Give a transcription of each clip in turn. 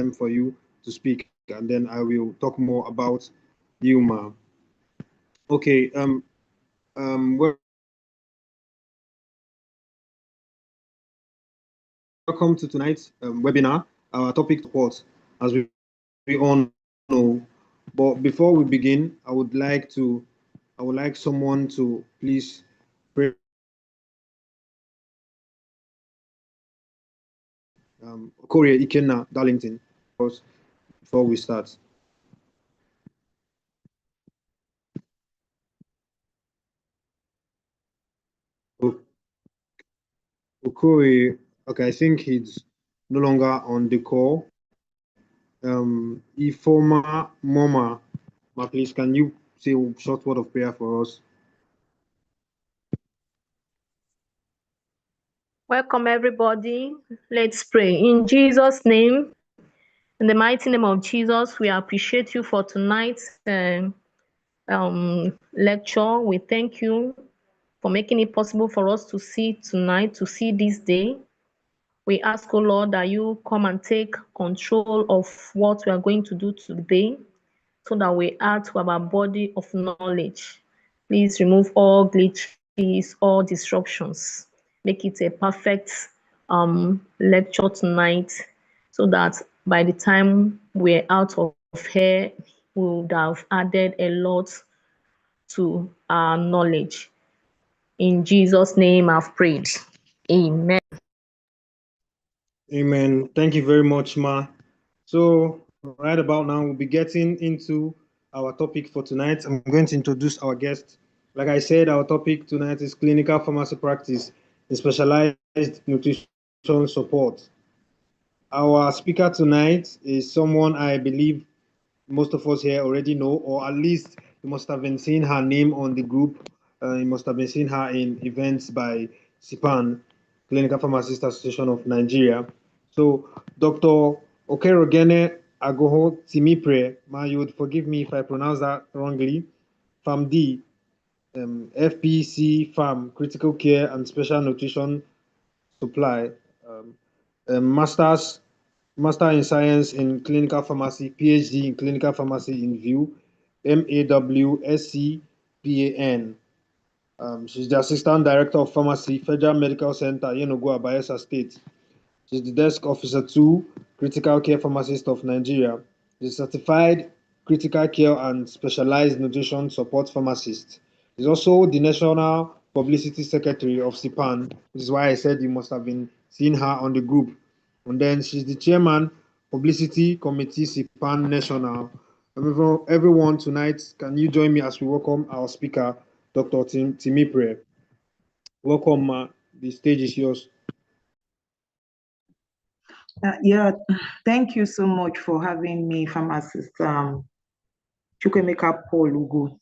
time for you to speak, and then I will talk more about you, Ma. Okay. Welcome to tonight's webinar. Our topic support, as we all know. But before we begin, I would like someone to please pray. Korea Ikenna Darlington, before we start. Okoye, okay, I think he's no longer on the call. Ifoma Moma, please, can you say a short word of prayer for us? Welcome, everybody. Let's pray. In Jesus' name, in the mighty name of Jesus, we appreciate you for tonight's lecture. We thank you for making it possible for us to see tonight, to see this day. We ask, oh Lord, that you come and take control of what we are going to do today, so that we add to our body of knowledge. Please remove all glitches, all disruptions. Make it a perfect lecture tonight, so that by the time we're out of here, we would have added a lot to our knowledge. In Jesus' name I've prayed. Amen. Amen. Thank you very much, Ma. So right about now, we'll be getting into our topic for tonight. I'm going to introduce our guest. Like I said, our topic tonight is clinical pharmacy practice in specialized nutrition support. Our speaker tonight is someone I believe most of us here already know, or at least you must have been seeing her name on the group. You must have been seeing her in events by CPAN, Clinical Pharmacist Association of Nigeria. So, Dr. Okerogene Agoho Timipre, you would forgive me if I pronounce that wrongly, PharmD, FPC Farm, Critical Care and Special Nutrition Supply, Master in Science in Clinical Pharmacy, PhD in Clinical Pharmacy in VIEW, MAWSCPAN. She's the Assistant Director of Pharmacy, Federal Medical Center, Yenagoa, Bayelsa State. She's the Desk Officer 2, Critical Care Pharmacist of Nigeria. She's Certified Critical Care and Specialized Nutrition Support Pharmacist. She's also the National Publicity Secretary of CPAN, which is why I said you must have been seeing her on the group. And then she's the Chairman, Publicity Committee CPAN National. Everyone tonight, can you join me as we welcome our speaker, Dr. Timipre? Welcome, the stage is yours. Yeah, thank you so much for having me, Pharmacist Chukwemeka Paul Ugu.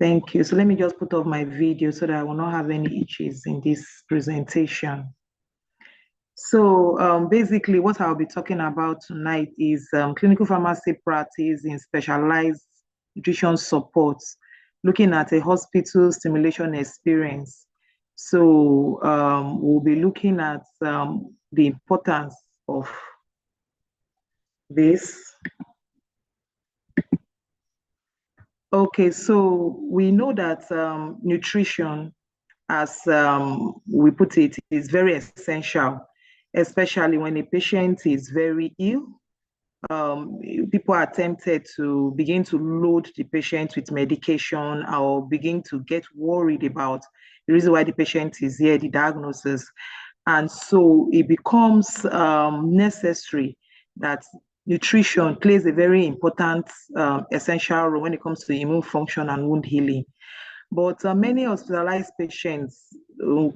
Thank you. So let me just put off my video so that I will not have any issues in this presentation. So basically what I'll be talking about tonight is clinical pharmacy practice in specialized nutrition support, looking at a hospital stimulation experience. So we'll be looking at the importance of this. Okay, so we know that nutrition, as we put it, is very essential, especially when a patient is very ill. People are tempted to begin to load the patient with medication or begin to get worried about the reason why the patient is here, the diagnosis. And so it becomes necessary that nutrition plays a very important, essential role when it comes to immune function and wound healing. But many hospitalized patients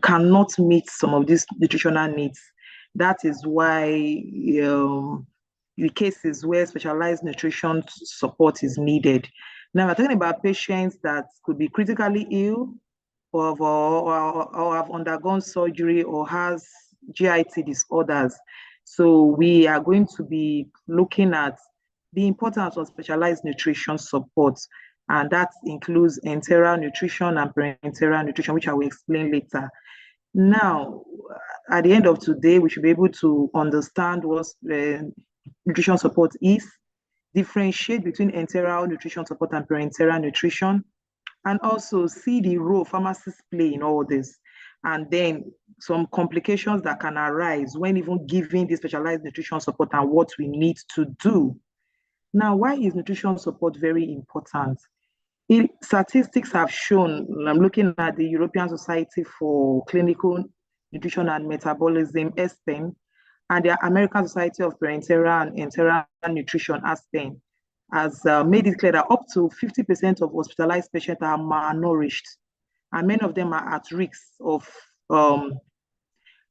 cannot meet some of these nutritional needs. That is why the cases where specialized nutrition support is needed. Now, we're talking about patients that could be critically ill, or have undergone surgery, or has GIT disorders. So we are going to be looking at the importance of specialized nutrition support, and that includes enteral nutrition and parenteral nutrition, which I will explain later. Now, at the end of today, we should be able to understand what's nutrition support is, differentiate between enteral nutrition support and parenteral nutrition, and also see the role pharmacists play in all this, and then some complications that can arise when even giving the specialized nutrition support and what we need to do. Now, why is nutrition support very important? Statistics have shown, I'm looking at the European Society for Clinical Nutrition and Metabolism, ESPEN, and the American Society of Parenteral and Enteral Nutrition, ASPEN, has made it clear that up to 50% of hospitalized patients are malnourished, and many of them are at risk of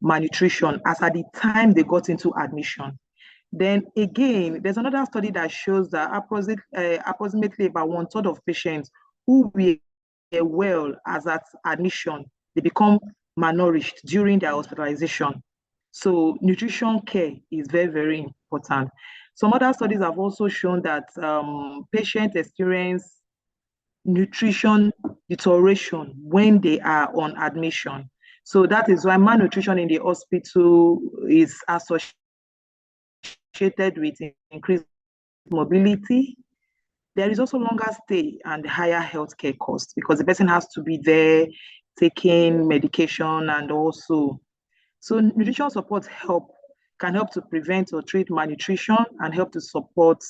malnutrition as at the time they got into admission. Then again, there's another study that shows that approximately about 1/3 of patients who were well as at admission, they become malnourished during their hospitalization. So nutrition care is very, very important. Some other studies have also shown that patients experience nutrition deterioration when they are on admission. So that is why malnutrition in the hospital is associated with increased mobility. There is also longer stay and higher healthcare costs because the person has to be there taking medication, and also, so nutrition support can help to prevent or treat malnutrition and help to support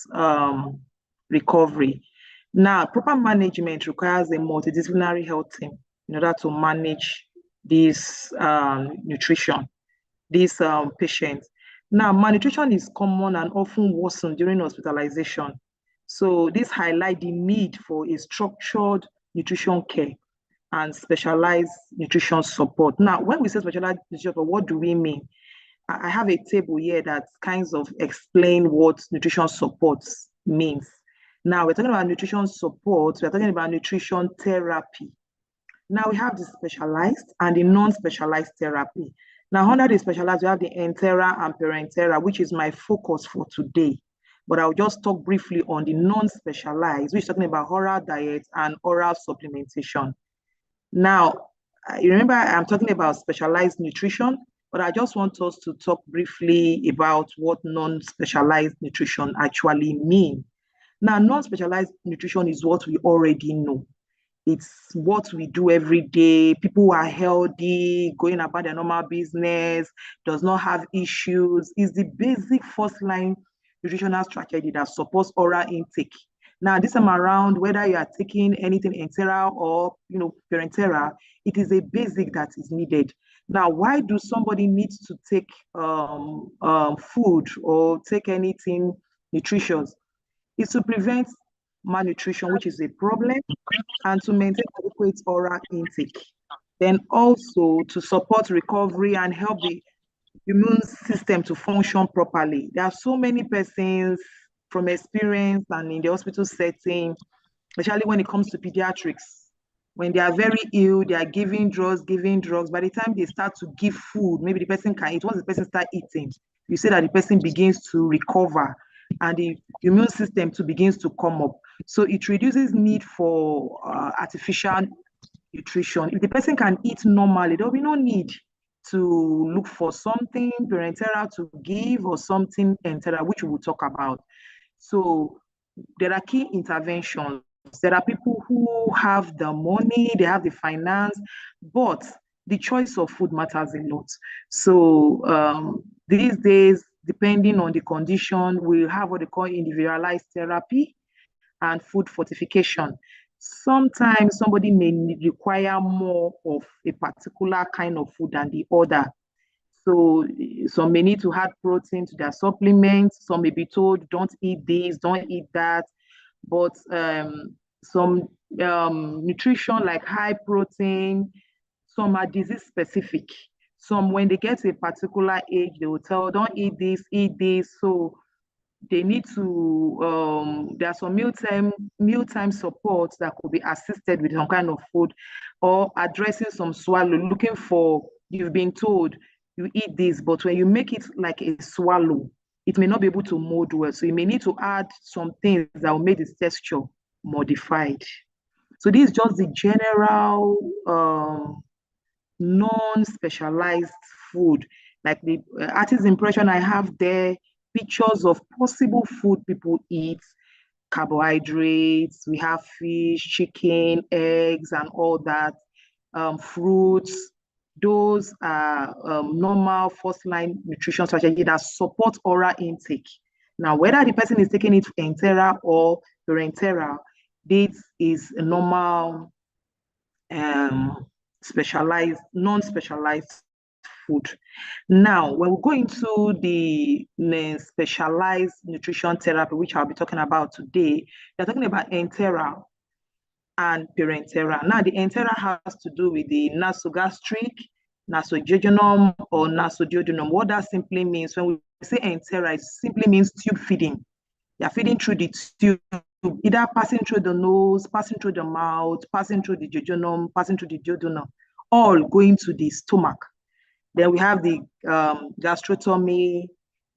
recovery. Now, proper management requires a multidisciplinary health team in order to manage this nutrition, these patients. Now, malnutrition is common and often worsen during hospitalization. So this highlights the need for a structured nutrition care and specialized nutrition support. Now, when we say specialized nutrition support, what do we mean? I have a table here that kinds of explain what nutrition support means. Now, we're talking about nutrition support, we're talking about nutrition therapy. Now, we have the specialized and the non-specialized therapy. Now, under the specialized, we have the enteral and parenteral, which is my focus for today. But I'll just talk briefly on the non-specialized, which is talking about oral diet and oral supplementation. Now, you remember I'm talking about specialized nutrition, but I just want us to talk briefly about what non-specialized nutrition actually means. Now, non-specialized nutrition is what we already know. It's what we do every day. People who are healthy, going about their normal business, does not have issues, is the basic first line nutritional strategy that supports oral intake. Now, this time around, whether you are taking anything enteral or parenteral, it is a basic that is needed. Now, why do somebody need to take food or take anything nutritious? It's to prevent malnutrition, which is a problem, and to maintain adequate oral intake. Then also to support recovery and help the immune system to function properly. There are so many persons from experience and in the hospital setting, especially when it comes to pediatrics, when they are very ill, they are giving drugs. By the time they start to give food, maybe the person can eat. Once the person starts eating, you see that the person begins to recover and the immune system too begins to come up. So it reduces need for artificial nutrition. If the person can eat normally, there will be no need to look for something parenteral to give or something enteral, which we will talk about. So there are key interventions. There are people who have the money, they have the finance, but the choice of food matters a lot. So these days, depending on the condition, we have what they call individualized therapy and food fortification. Sometimes somebody may require more of a particular kind of food than the other. So some may need to add protein to their supplements. Some may be told, don't eat this, don't eat that. But some nutrition like high protein, some are disease specific. Some, when they get to a particular age, they will tell, don't eat this, eat this. So they need to, there are some mealtime support that could be assisted with some kind of food, or addressing some swallow, looking for, you've been told, you eat this, but when you make it like a swallow, it may not be able to mold well. So you may need to add some things that will make the texture modified. So this is just the general non-specialized food. Like the artist impression I have there pictures of possible food people eat, carbohydrates, we have fish, chicken, eggs, and all that, fruits. Those are normal first-line nutrition strategy that support oral intake. Now, whether the person is taking it enteral or parenteral, this is a normal specialized, non-specialized food. Now, when we go into the specialized nutrition therapy, which I'll be talking about today, we're talking about enteral and parenteral. Now, the enteral has to do with the nasogastric, nasojejunum, or nasoduodenum. What that simply means, when we say enteral, it simply means tube feeding. You're feeding through the tube, either passing through the nose, passing through the mouth, passing through the jejunum, passing through the duodenum, all going to the stomach. Then we have the gastrotomy,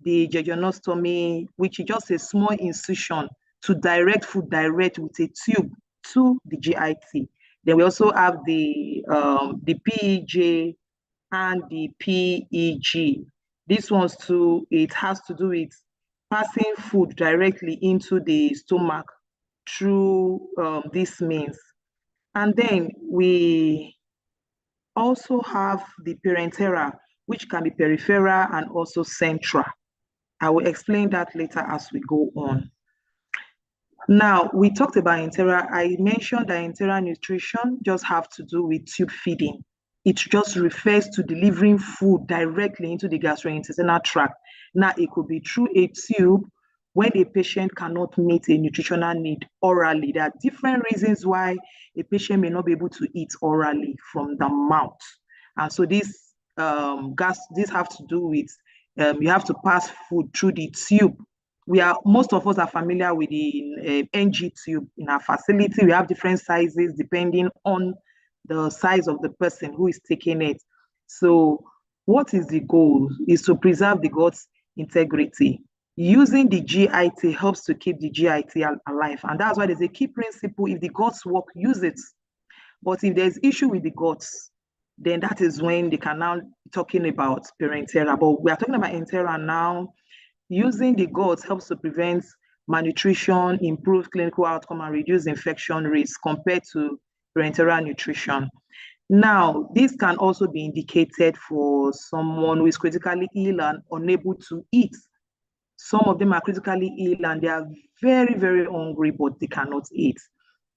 the jejunostomy, which is just a small incision to direct food direct with a tube to the GIT. Then we also have the PEJ and the PEG. These ones too, it has to do with passing food directly into the stomach through this means. And then we also have the parenteral, which can be peripheral and also central. I will explain that later as we go on. Now, we talked about enteral. I mentioned that enteral nutrition just have to do with tube feeding. It just refers to delivering food directly into the gastrointestinal tract. Now, it could be through a tube when a patient cannot meet a nutritional need orally. There are different reasons why a patient may not be able to eat orally from the mouth. And so this have to do with, you have to pass food through the tube. Most of us are familiar with the NG tube in our facility. We have different sizes depending on the size of the person who is taking it. So what is the goal? Is to preserve the gut's integrity. Using the GIT helps to keep the GIT alive. And that's why there's a key principle: if the guts work, use it. But if there's issue with the guts, then that is when they can now be talking about parenteral. But we are talking about enteral now. Using the guts helps to prevent malnutrition, improve clinical outcome, and reduce infection risk compared to parenteral nutrition. Now, this can also be indicated for someone who is critically ill and unable to eat. Some of them are critically ill and they are very, very hungry, but they cannot eat.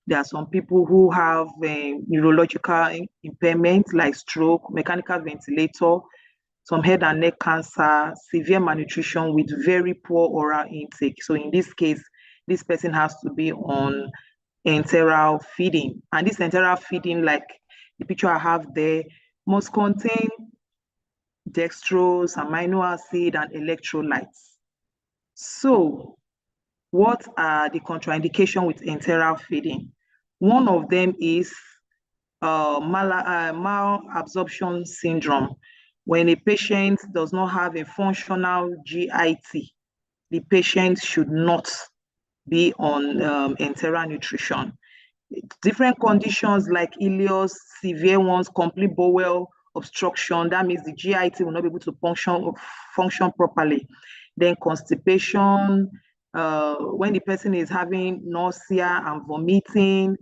There are some people who have neurological impairment like stroke, mechanical ventilator, some head and neck cancer, severe malnutrition with very poor oral intake. So in this case, this person has to be on enteral feeding. And this enteral feeding, like the picture I have there, must contain dextrose, amino acid, and electrolytes. So what are the contraindications with enteral feeding? One of them is malabsorption syndrome. When a patient does not have a functional GIT, the patient should not be on enteral nutrition. Different conditions like ileus, severe ones, complete bowel obstruction, that means the GIT will not be able to function properly. Then constipation, when the person is having nausea and vomiting,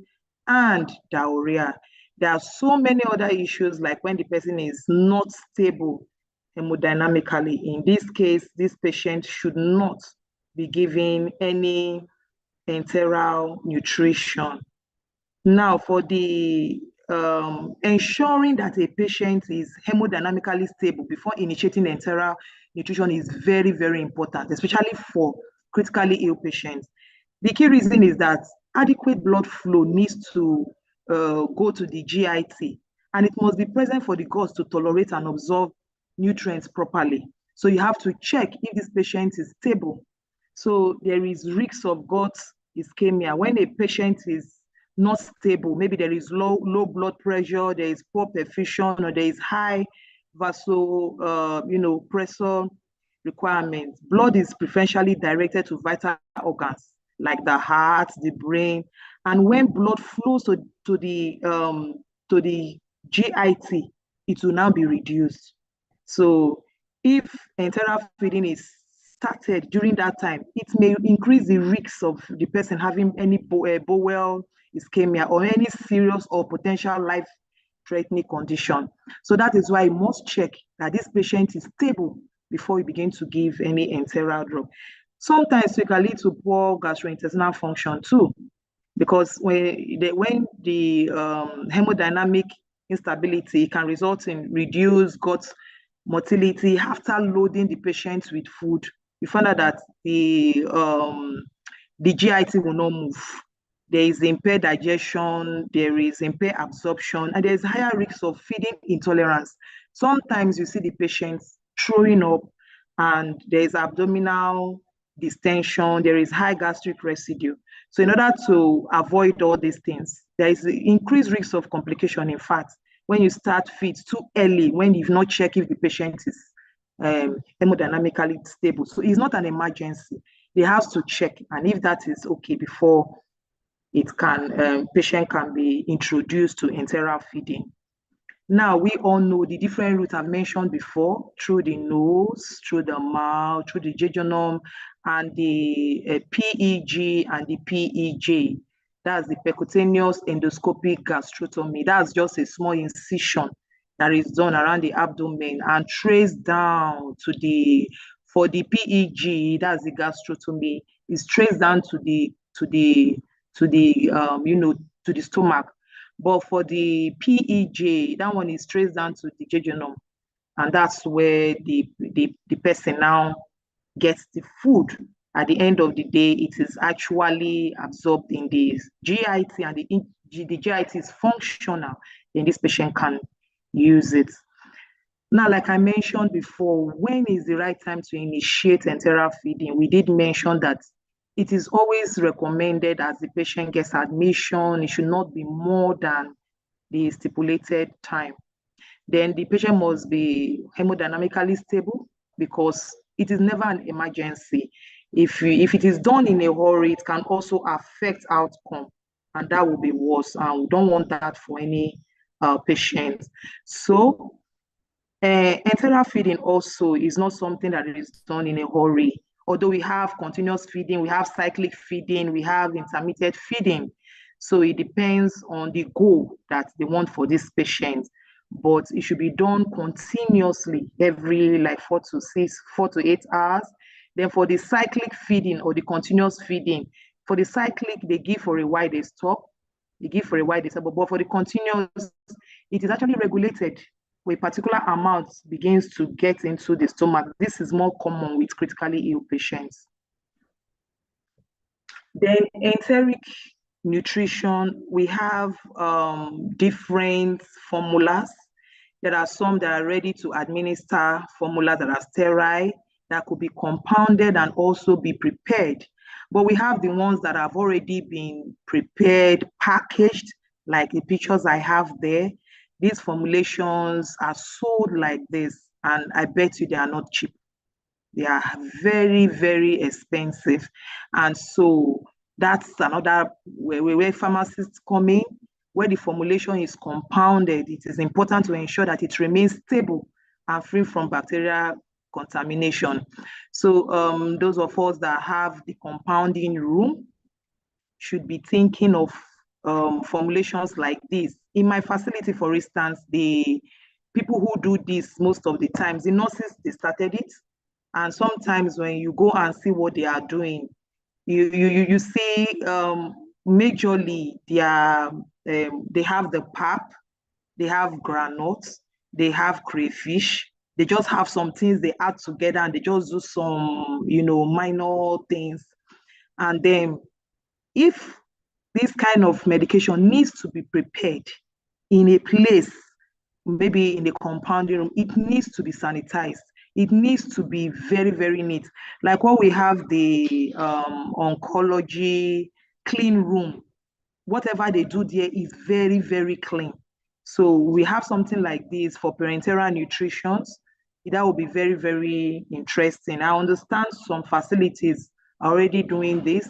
and diarrhea. There are so many other issues, like when the person is not stable hemodynamically. In this case, this patient should not be given any enteral nutrition. Now, for the ensuring that a patient is hemodynamically stable before initiating enteral nutrition is very, very important, especially for critically ill patients. The key reason is that adequate blood flow needs to go to the GIT, and it must be present for the guts to tolerate and absorb nutrients properly. So you have to check if this patient is stable. So there is risk of gut ischemia when a patient is not stable. Maybe there is low blood pressure, there is poor perfusion, or there is high vaso pressure requirements. Blood is preferentially directed to vital organs like the heart, the brain, and when blood flows to the GIT, it will now be reduced. So if enteral feeding is started during that time, it may increase the risks of the person having any bowel ischemia or any serious or potential life-threatening condition. So that is why you must check that this patient is stable before you begin to give any enteral drug. Sometimes it can lead to poor gastrointestinal function too, because when the hemodynamic instability can result in reduced gut motility after loading the patient with food. You find out that the GIT will not move. There is impaired digestion, there is impaired absorption, and there is higher risk of feeding intolerance. Sometimes you see the patients throwing up, and there is abdominal distension, there is high gastric residue. So in order to avoid all these things, there is increased risk of complication. In fact, when you start feed too early, when you've not checked if the patient is hemodynamically stable. So it's not an emergency. They have to check, and if that is okay before it can, patient can be introduced to enteral feeding. Now, we all know the different routes I've mentioned before, through the nose, through the mouth, through the jejunum, and the PEG and the PEJ. That's the percutaneous endoscopic gastrostomy. That's just a small incision that is done around the abdomen and traced down to the, for the PEG, that's the gastrostomy, is traced down to the stomach. But for the PEJ, that one is traced down to the jejunum, and that's where the person now gets the food. At the end of the day, it is actually absorbed in the GIT, and the GIT is functional, then this patient can use it. Now, like I mentioned before, when is the right time to initiate enteral feeding? We did mention that it is always recommended as the patient gets admission. It should not be more than the stipulated time. Then the patient must be hemodynamically stable, because it is never an emergency. If it is done in a hurry, it can also affect outcome, and that will be worse. And we don't want that for any patient. So enteral feeding also is not something that is done in a hurry. Although we have continuous feeding, we have cyclic feeding, we have intermittent feeding. So it depends on the goal that they want for this patient. But it should be done continuously every like 4 to 8 hours. Then for the cyclic feeding or the continuous feeding, for the cyclic, they give for a while, they stop. They give for a while, they stop. But for the continuous, it is actually regulated. Where a particular amount begins to get into the stomach. This is more common with critically ill patients. Then enteric nutrition, we have different formulas. There are some that are ready to administer, formulas that are sterile, that could be compounded and also be prepared. But we have the ones that have already been prepared, packaged, like the pictures I have there. These formulations are sold like this, and I bet you they are not cheap. They are very, very expensive. And so that's another where pharmacists come in, where the formulation is compounded. It is important to ensure that it remains stable and free from bacterial contamination. So those of us that have the compounding room should be thinking of formulations like this. In my facility, for instance, the people who do this most of the times, the nurses, they started it. And sometimes when you go and see what they are doing, you see majorly they have the pap, they have granules, they have crayfish. They just have some things they add together, and they just do some, minor things. And then if this kind of medication needs to be prepared in a place, maybe in the compounding room, it needs to be sanitized. It needs to be very, very neat. Like what we have the oncology clean room. Whatever they do there is very, very clean. So we have something like this for parenteral nutrition. That will be very, very interesting. I understand some facilities are already doing this.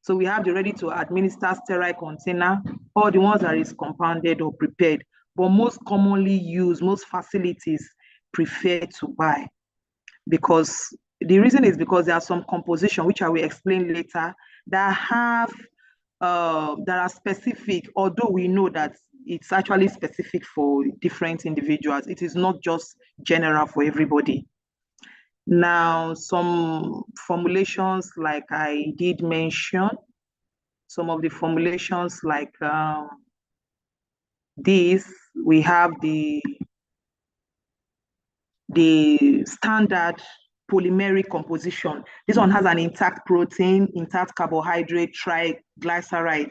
So we have the ready to administer sterile container, or the ones that is compounded or prepared. But most commonly used, most facilities prefer to buy, because the reason is because there are some composition, which I will explain later, that have that are specific, although we know that it's actually specific for different individuals. It is not just general for everybody. Now, some formulations, like I did mention, some of the formulations like this, we have the standard polymeric composition. This one has an intact protein, intact carbohydrate, triglyceride.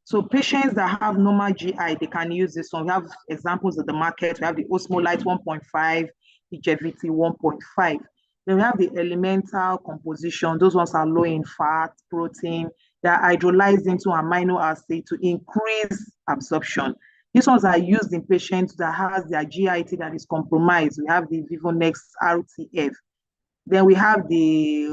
So patients that have normal GI, they can use this one. We have examples of the market. We have the Osmolite 1.5, the GVT 1.5. Then we have the elemental composition. Those ones are low in fat, protein. They are hydrolyzed into amino acid to increase absorption. These ones are used in patients that has their GIT that is compromised. We have the Vivonex RTF. Then we have the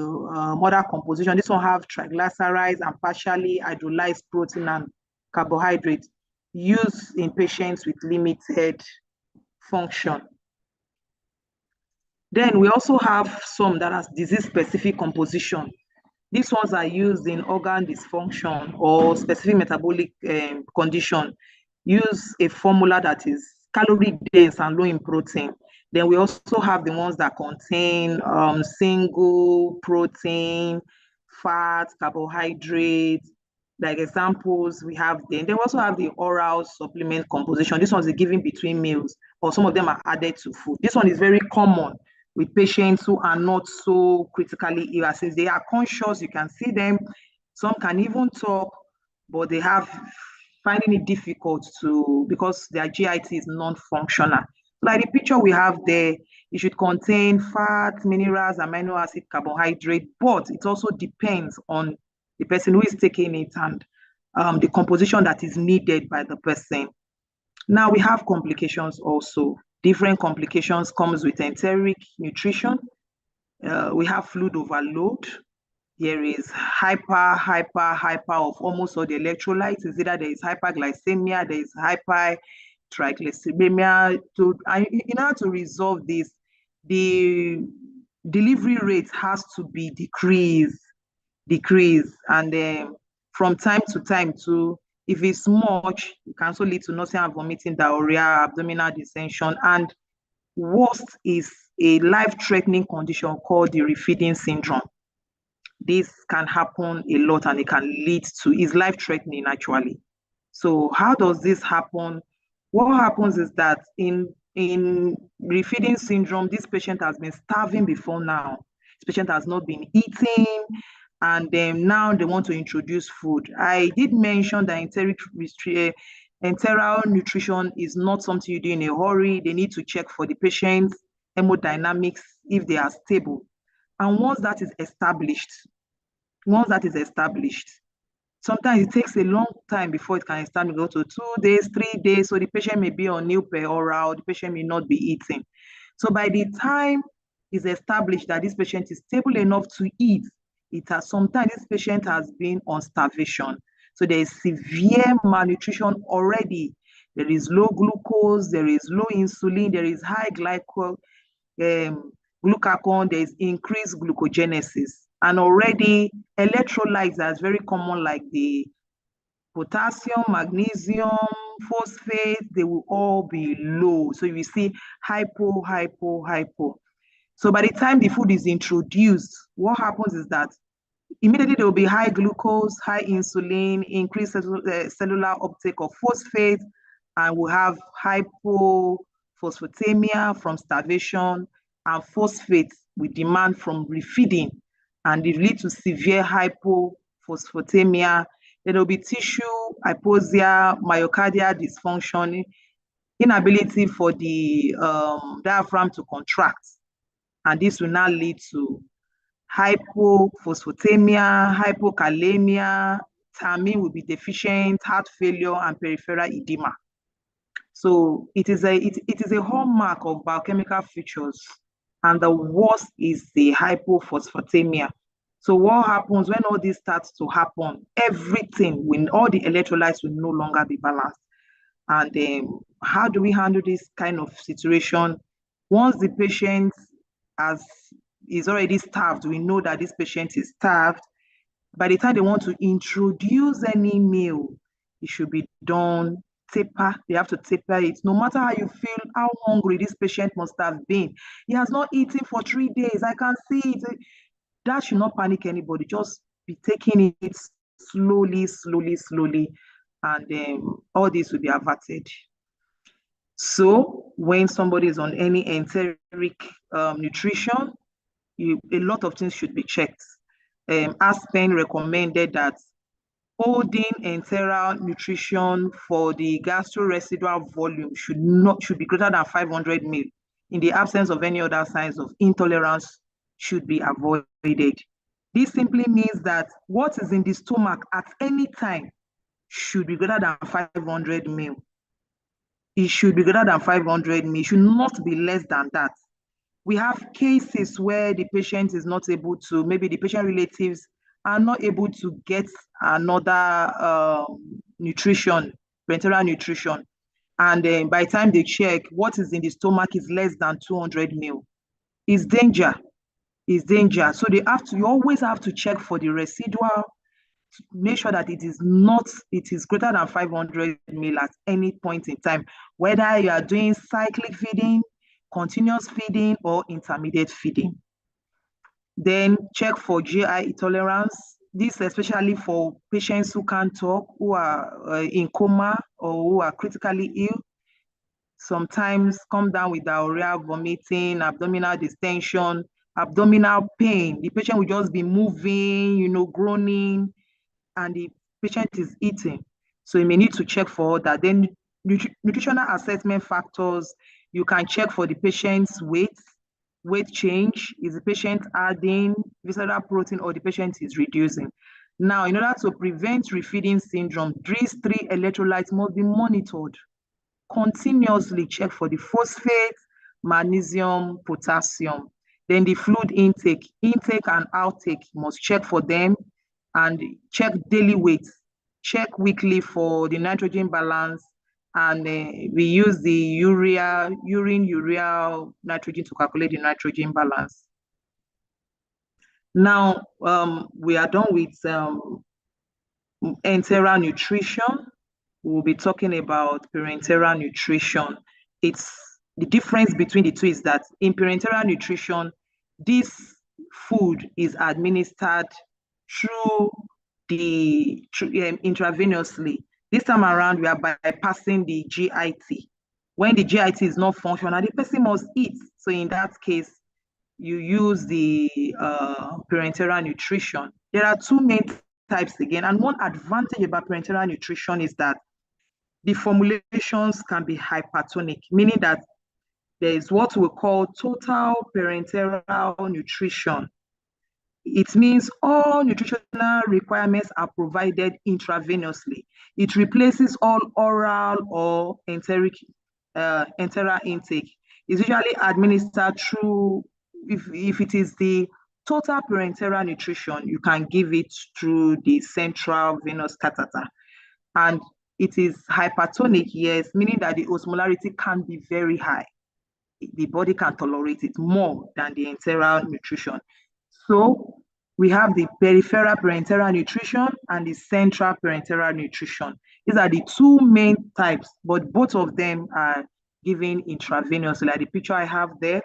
mother composition. This one have triglycerides and partially hydrolyzed protein and carbohydrates used in patients with limited function. Then we also have some that has disease-specific composition. These ones are used in organ dysfunction or specific metabolic condition. Use a formula that is calorie dense and low in protein. Then we also have the ones that contain single protein, fat, carbohydrates. Like examples, we have then they also have the oral supplement composition. This one is given between meals, or some of them are added to food. This one is very common with patients who are not so critically ill. Since they are conscious, you can see them. Some can even talk, but they have finding it difficult to, because their GIT is non-functional. Like the picture we have there, it should contain fat, minerals, amino acid, carbohydrate, but it also depends on the person who is taking it and the composition that is needed by the person. Now we have complications also. Different complications comes with enteric nutrition. We have fluid overload. There is hyper of almost all the electrolytes. It's either there is hyperglycemia, there is hypertriglyceridemia. In order to resolve this, the delivery rate has to be decreased, and from time to time too. If it's much, it can also lead to nausea and vomiting, diarrhea, abdominal distension, and worst is a life-threatening condition called the refeeding syndrome. This can happen a lot and it can lead to, is life-threatening actually. So how does this happen? What happens is that in refeeding syndrome, this patient has been starving before now. This patient has not been eating, and then now they want to introduce food. I did mention that enteral nutrition is not something you do in a hurry. They need to check for the patient's hemodynamics if they are stable. And once that is established, sometimes it takes a long time before it can establish, go to 2 days, 3 days. So the patient may be on new peroral, the patient may not be eating. So by the time it's established that this patient is stable enough to eat, sometimes this patient has been on starvation. So there is severe malnutrition already. There is low glucose, there is low insulin, there is high glucagon, there is increased glucogenesis. And already electrolytes that's very common, like the potassium, magnesium, phosphate, they will all be low. So you see hypo. So by the time the food is introduced, what happens is that immediately there will be high glucose, high insulin, increased cellular uptake of phosphate, and we'll have hypophosphatemia from starvation, and phosphate with demand from refeeding, and it leads to severe hypophosphatemia. There will be tissue hypoxia, myocardial dysfunction, inability for the diaphragm to contract, and this will now lead to hypophosphatemia, hypokalemia, thiamine will be deficient, heart failure, and peripheral edema. So it is a hallmark of biochemical features, and the worst is the hypophosphatemia. So what happens when all this starts to happen? Everything, when all the electrolytes will no longer be balanced. And how do we handle this kind of situation? Once the patient has is already starved, we know that this patient is starved, by the time they want to introduce any meal, it should be done taper. They have to taper it. No matter how you feel, how hungry this patient must have been. He has not eaten for 3 days. I can see it. That should not panic anybody. Just be taking it slowly, slowly, slowly, and all this will be averted. So when somebody is on any enteric nutrition, a lot of things should be checked. Aspen recommended that holding enteral nutrition for the gastroresidual volume should be greater than 500 ml. In the absence of any other signs of intolerance, should be avoided. This simply means that what is in the stomach at any time should be greater than 500 ml. It should be greater than 500 ml. It should not be less than that. We have cases where the patient is not able to, maybe the patient relatives are not able to get another nutrition, parenteral nutrition. And by the time they check, what is in the stomach is less than 200 ml. It's danger. It's danger. So you always have to check for the residual to make sure that it is greater than 500 ml at any point in time, whether you are doing cyclic feeding, continuous feeding, or intermediate feeding. Then check for GI intolerance. This especially for patients who can't talk, who are in coma, or who are critically ill. Sometimes come down with diarrhea, vomiting, abdominal distension, abdominal pain. The patient will just be moving, groaning, and the patient is eating. So you may need to check for that. Then nutritional assessment factors, you can check for the patient's weight change. Is the patient adding visceral protein or the patient is reducing? Now, in order to prevent refeeding syndrome, these 3 electrolytes must be monitored. Continuously check for the phosphate, magnesium, potassium. Then the fluid intake and outtake, must check for them, and check daily weight. Check weekly for the nitrogen balance, and we use the urine urea nitrogen to calculate the nitrogen balance. Now we are done with enteral nutrition. We'll be talking about parenteral nutrition. It's the difference between the two is that in parenteral nutrition, this food is administered through intravenously. This time around, we are bypassing the GIT. When the GIT is not functional, the person must eat. So in that case, you use the parenteral nutrition. There are 2 main types again, and one advantage about parenteral nutrition is that the formulations can be hypertonic, meaning that there is what we call total parenteral nutrition. It means all nutritional requirements are provided intravenously. It replaces all oral or enteral intake. It's usually administered through, if it is the total parenteral nutrition, you can give it through the central venous catheter. And it is hypertonic, yes, meaning that the osmolarity can be very high. The body can tolerate it more than the enteral nutrition. So we have the peripheral parenteral nutrition and the central parenteral nutrition. These are the 2 main types, but both of them are given intravenously, like the picture I have there.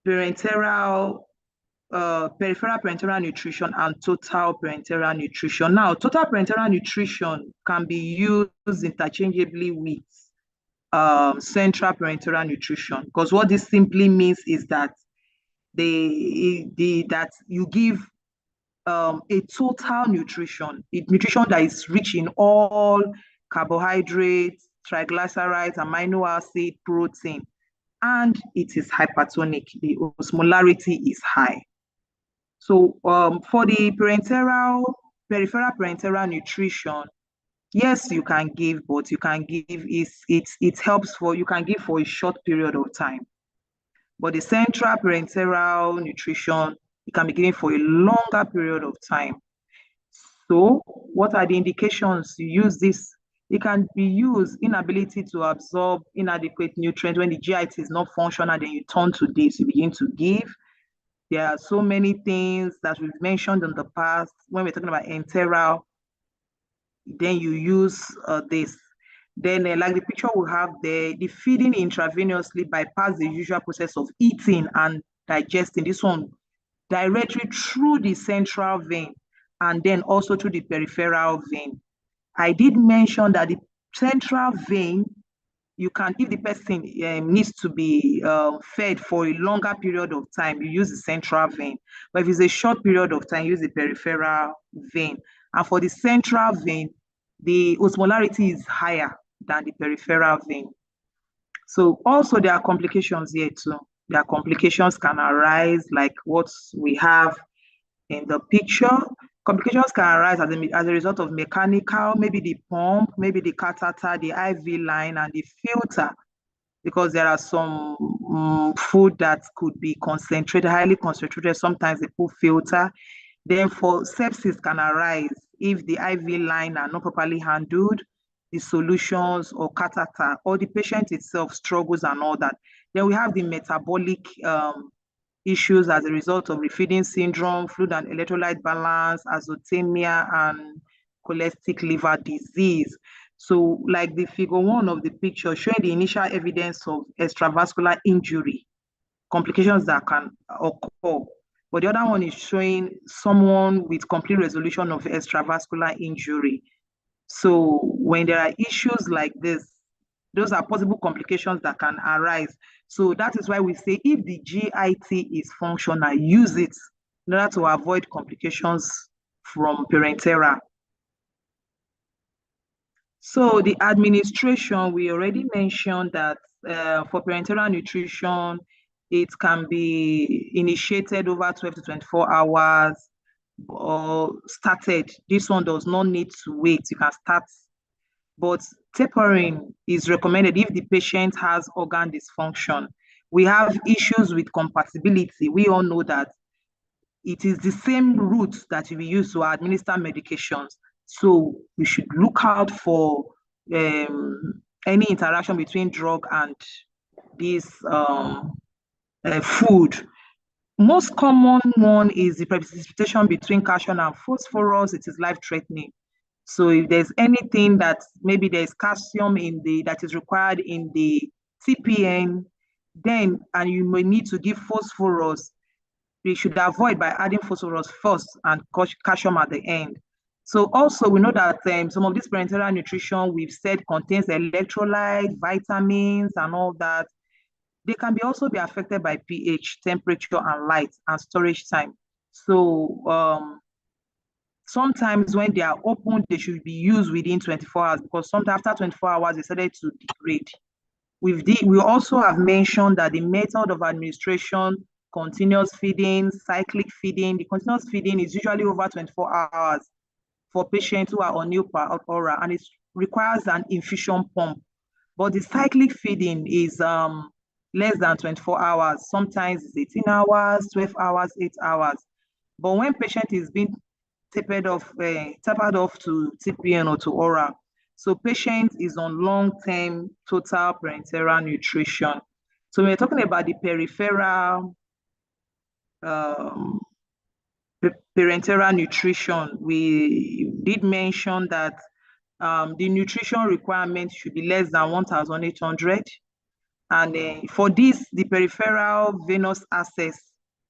Peripheral parenteral nutrition and total parenteral nutrition. Now, total parenteral nutrition can be used interchangeably with central parenteral nutrition, because what this simply means is that that you give a total nutrition that is rich in all carbohydrates, triglycerides, amino acid, protein, and it is hypertonic. The osmolarity is high. So for the peripheral parenteral nutrition, yes, you can give, but you can give it helps for, you can give for a short period of time. But the central parenteral nutrition, it can be given for a longer period of time. So what are the indications to use this It can be used, inability to absorb inadequate nutrients when the GIT is not functional, then you turn to this, you begin to give. There are so many things that we've mentioned in the past. When we're talking about enteral, then you use this. Then like the picture we have there, the feeding intravenously bypass the usual process of eating and digesting. This one directly through the central vein and then also through the peripheral vein. I did mention that the central vein, you can, if the person needs to be fed for a longer period of time, you use the central vein. But if it's a short period of time, use the peripheral vein. And for the central vein, the osmolarity is higher than the peripheral vein. So also there are complications here too. There are complications can arise like what we have in the picture. Complications can arise as a result of mechanical, maybe the pump, maybe the catheter, the IV line, and the filter, because there are some food that could be concentrated, highly concentrated. Sometimes they put filter. Therefore, sepsis can arise if the IV line are not properly handled, the solutions or catheter, or the patient itself struggles and all that. Then we have the metabolic issues as a result of refeeding syndrome, fluid and electrolyte balance, azotemia, and cholestic liver disease. So like the figure 1 of the picture showing the initial evidence of extravascular injury, complications that can occur. But the other one is showing someone with complete resolution of extravascular injury. So when there are issues like this, those are possible complications that can arise. So that is why we say if the GIT is functional, use it in order to avoid complications from parenteral. So the administration, we already mentioned that for parenteral nutrition, it can be initiated over 12 to 24 hours or started. This one does not need to wait. You can start. But tapering is recommended if the patient has organ dysfunction. We have issues with compatibility. We all know that it is the same route that we use to administer medications. So we should look out for any interaction between drug and this food. Most common one is the precipitation between calcium and phosphorus. It is life-threatening. So if there's anything that maybe there's calcium in that is required in the TPN, then and you may need to give phosphorus, we should avoid by adding phosphorus first and calcium at the end. So also we know that some of this parenteral nutrition we've said contains electrolyte, vitamins, and all that. They can also be affected by pH, temperature, and light, and storage time. So sometimes when they are opened, they should be used within 24 hours because sometimes after 24 hours, they started to degrade. We also have mentioned that the method of administration, continuous feeding, cyclic feeding. The continuous feeding is usually over 24 hours for patients who are on new aura, and it requires an infusion pump. But the cyclic feeding is less than 24 hours. Sometimes it's 18 hours, 12 hours, 8 hours. But when patient is being tapered off to TPN or to oral, so patient is on long-term total parenteral nutrition. So we're talking about the peripheral parenteral nutrition. We did mention that the nutrition requirement should be less than 1,800. And for this, the peripheral venous access,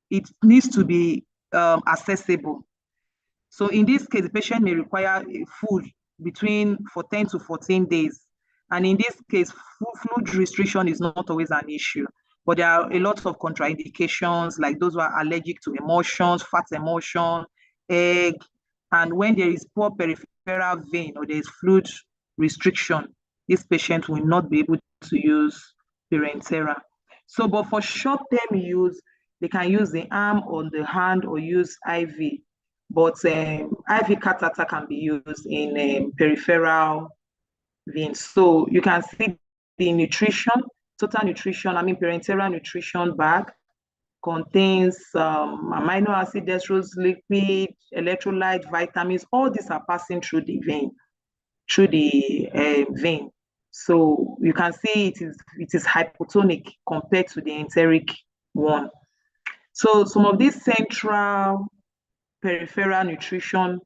it needs to be accessible. So in this case, the patient may require food for 10 to 14 days. And in this case, food restriction is not always an issue. But there are a lot of contraindications, like those who are allergic to emulsions, fat emulsion, egg. And when there is poor peripheral vein or there is fluid restriction, this patient will not be able to use parenteral. So, but for short-term use, they can use the arm or the hand or use IV. But IV catheter can be used in peripheral veins. So you can see the nutrition, total nutrition, parenteral nutrition bag contains amino acid, dextrose, liquid, electrolyte, vitamins. All these are passing through the vein. through the vein. So you can see it is hypotonic compared to the enteric one. So some of these central peripheral nutrition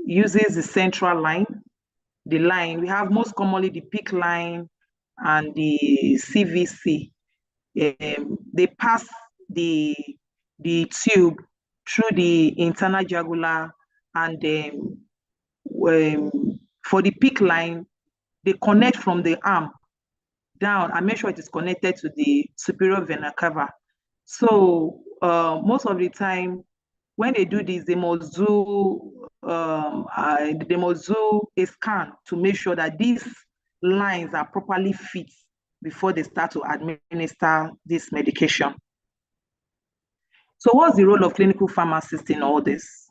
uses the central line. The line, we have most commonly the PICC line and the CVC. They pass the tube through the internal jugular, and for the PICC line, they connect from the arm down and make sure it is connected to the superior vena cava. So most of the time, when they do this, they must do a scan to make sure that these lines are properly fit before they start to administer this medication. So what's the role of clinical pharmacists in all this?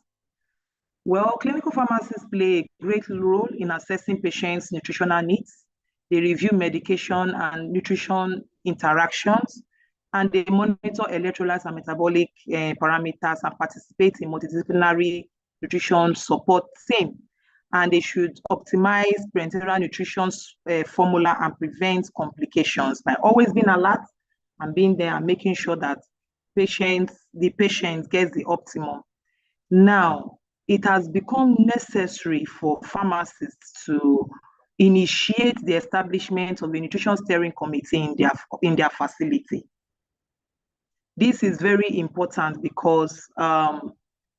Well, clinical pharmacists play a great role in assessing patients' nutritional needs. They review medication and nutrition interactions, and they monitor electrolytes and metabolic parameters and participate in multidisciplinary nutrition support team. And they should optimize parenteral nutrition formula and prevent complications by always being alert and being there and making sure that the patient gets the optimum. Now, it has become necessary for pharmacists to initiate the establishment of a nutrition steering committee in their facility. This is very important because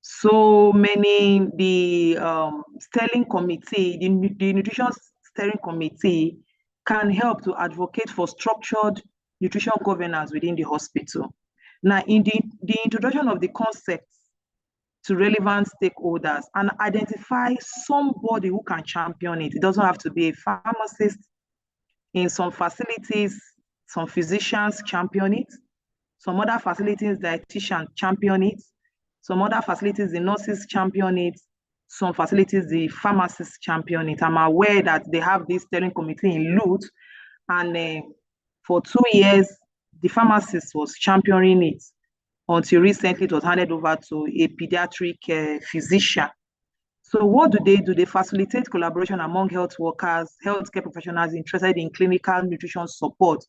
so many, the steering committee, the nutrition steering committee can help to advocate for structured nutrition governance within the hospital. Now, in the introduction of the concepts to relevant stakeholders and identify somebody who can champion it. It doesn't have to be a pharmacist. In some facilities, some physicians champion it. Some other facilities, dietitians champion it. Some other facilities, the nurses champion it. Some facilities, the pharmacists champion it. I'm aware that they have this steering committee in Lut, and for 2 years, the pharmacist was championing it until recently it was handed over to a pediatric physician. So what do? They facilitate collaboration among health workers, healthcare professionals interested in clinical nutrition support.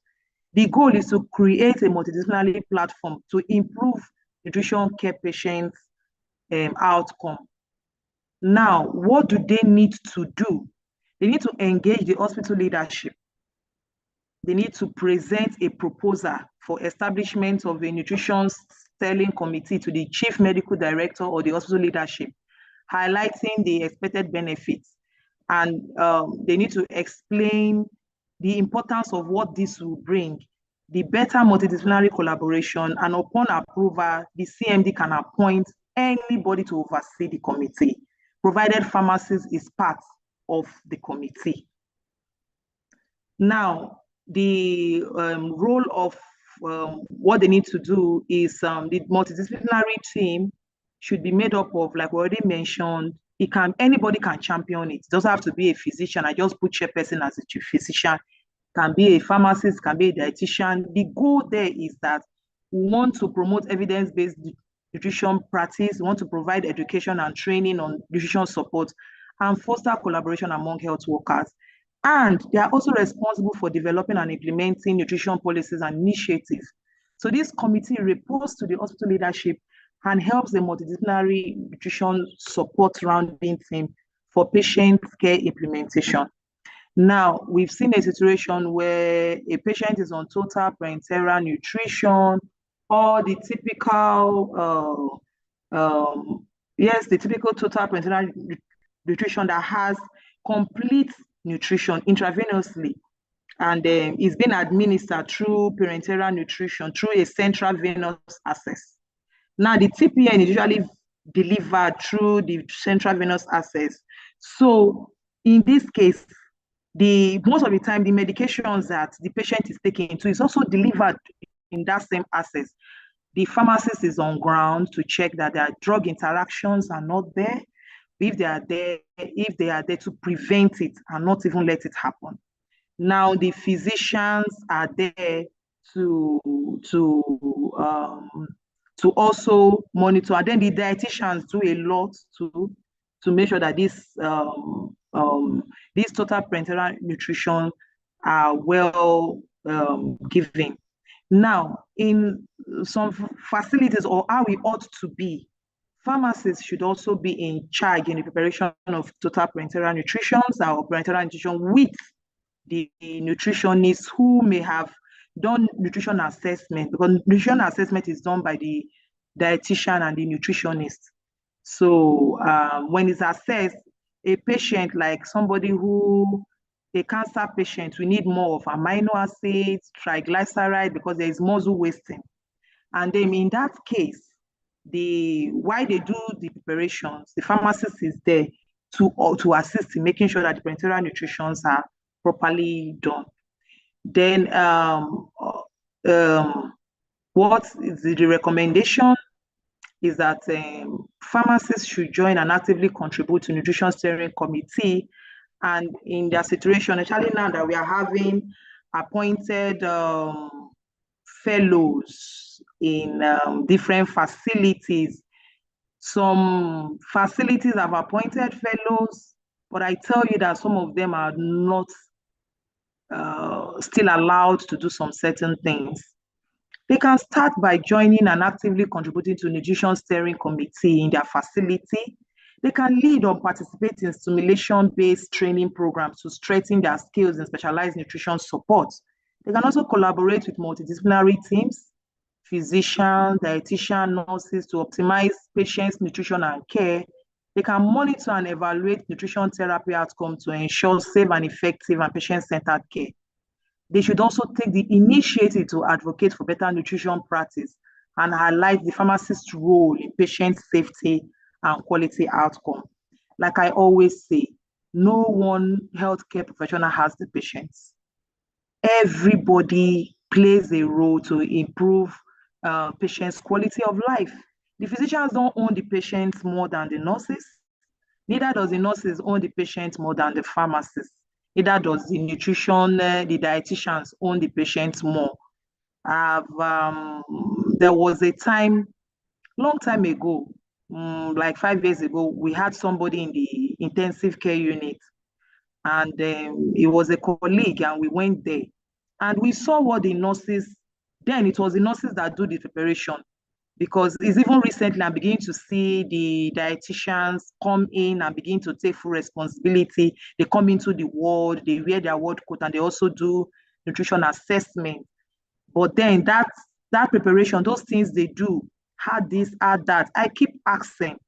The goal is to create a multidisciplinary platform to improve nutrition care patients' outcome. Now, what do they need to do? They need to engage the hospital leadership. They need to present a proposal for establishment of a nutrition steering committee to the chief medical director or the hospital leadership, highlighting the expected benefits. And they need to explain the importance of what this will bring, the better multidisciplinary collaboration, and upon approval, the CMD can appoint anybody to oversee the committee, provided pharmacist is part of the committee. Now, the role of what they need to do is the multidisciplinary team should be made up of, like we already mentioned, anybody can champion it. It doesn't have to be a physician. I just put chairperson as a chief physician. Can be a pharmacist, can be a dietitian. The goal there is that we want to promote evidence-based nutrition practice. We want to provide education and training on nutrition support and foster collaboration among health workers. And they are also responsible for developing and implementing nutrition policies and initiatives. So this committee reports to the hospital leadership and helps the multidisciplinary nutrition support rounding team for patient care implementation. Now, we've seen a situation where a patient is on total parenteral nutrition, or the typical, the typical total parenteral nutrition that has complete nutrition intravenously, and is being administered through parenteral nutrition through a central venous access. Now, the TPN is usually delivered through the central venous access. So, in this case, most of the time, the medications that the patient is taking is also delivered in that same access. The pharmacist is on ground to check that their drug interactions are not there. If they are there to prevent it and not even let it happen. Now the physicians are there to also monitor, and then the dietitians do a lot to make sure that this these total parenteral nutrition are well given. Now, in some facilities, or how we ought to be, pharmacists should also be in charge in the preparation of total parenteral nutrition or parenteral nutrition with the nutritionists who may have done nutrition assessment, because nutrition assessment is done by the dietitian and the nutritionist. So when it's assessed, a patient like somebody who, a cancer patient, we need more of amino acids, triglyceride, because there is muscle wasting. And then in that case, why they do the preparations, the pharmacist is there to assist in making sure that the parenteral nutritions are properly done. Then what is the recommendation is that pharmacists should join and actively contribute to nutrition steering committee. And in their situation, especially now that we are having appointed fellows in different facilities. Some facilities have appointed fellows, but I tell you that some of them are not still allowed to do some certain things. They can start by joining and actively contributing to nutrition steering committee in their facility. They can lead or participate in stimulation-based training programs to strengthen their skills in specialized nutrition support. They can also collaborate with multidisciplinary teams, physicians, dietitians, nurses to optimize patients' nutrition and care. They can monitor and evaluate nutrition therapy outcomes to ensure safe and effective and patient-centered care. They should also take the initiative to advocate for better nutrition practice and highlight the pharmacist's role in patient safety and quality outcome. Like I always say, no one healthcare professional has the patients. Everybody plays a role to improve patients' quality of life. The physicians don't own the patients more than the nurses. Neither does the nurses own the patients more than the pharmacists. Neither does the nutrition, the dietitians own the patients more. There was a time, long time ago, like 5 years ago, we had somebody in the intensive care unit, and it was a colleague, and we went there, and we saw what the nurses, then it was the nurses that do the preparation, because it's even recently I'm beginning to see the dietitians come in and begin to take full responsibility. They come into the ward, they wear their ward coat, and they also do nutrition assessment. But then that preparation, those things they do, had this, had that. I keep asking,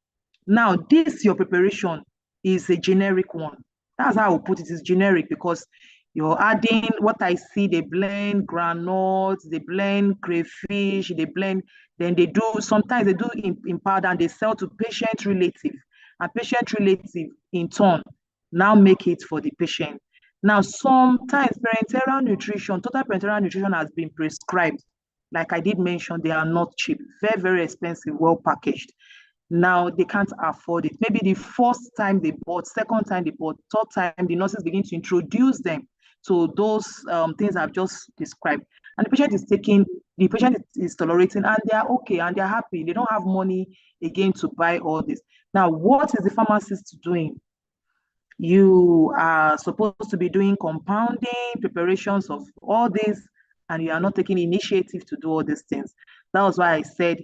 now this, your preparation is a generic one. That's how I would put it, is generic, because you're adding, what I see, they blend granules, they blend crayfish, they blend, then they do, sometimes they do in powder, and they sell to patient relative, and patient relative in turn now make it for the patient. Now, sometimes parenteral nutrition, total parenteral nutrition has been prescribed. Like I did mention, they are not cheap, very, very expensive, well packaged. Now they can't afford it. Maybe the first time they bought, second time they bought, third time, the nurses begin to introduce them to those things I've just described. And the patient is taking, the patient is tolerating, and they are okay, and they're happy. They don't have money again to buy all this. Now, what is the pharmacist doing? You are supposed to be doing compounding, preparations of all this, and you are not taking initiative to do all these things. That was why I said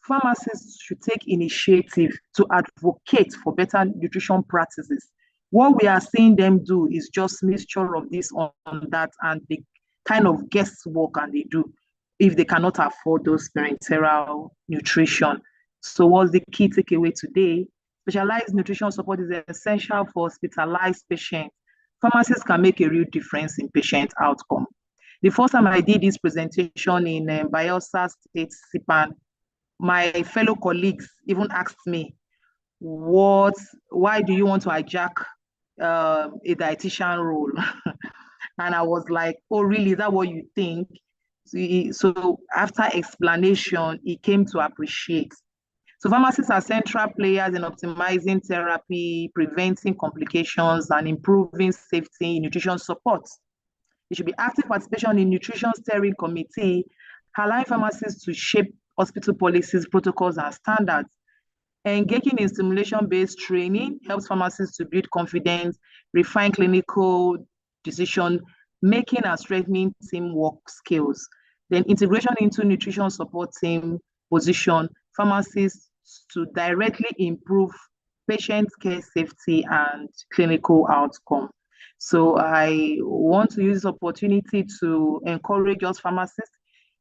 pharmacists should take initiative to advocate for better nutrition practices. What we are seeing them do is just mixture of this on that, and the kind of guesswork and they do if they cannot afford those parenteral nutrition. So what's the key takeaway today? Specialized nutrition support is essential for hospitalized patients. Pharmacists can make a real difference in patient outcome. The first time I did this presentation in Bayelsa State CPAN, my fellow colleagues even asked me, why do you want to hijack a dietitian role? And I was like, oh, really? Is that what you think? So after explanation, he came to appreciate. So pharmacists are central players in optimizing therapy, preventing complications, and improving safety in nutrition support. There should be active participation in nutrition steering committee, allowing pharmacists to shape hospital policies, protocols, and standards. Engaging in simulation-based training helps pharmacists to build confidence, refine clinical decision making and strengthening teamwork skills. Then integration into nutrition support team position pharmacists to directly improve patient care safety and clinical outcome. So I want to use this opportunity to encourage us pharmacists.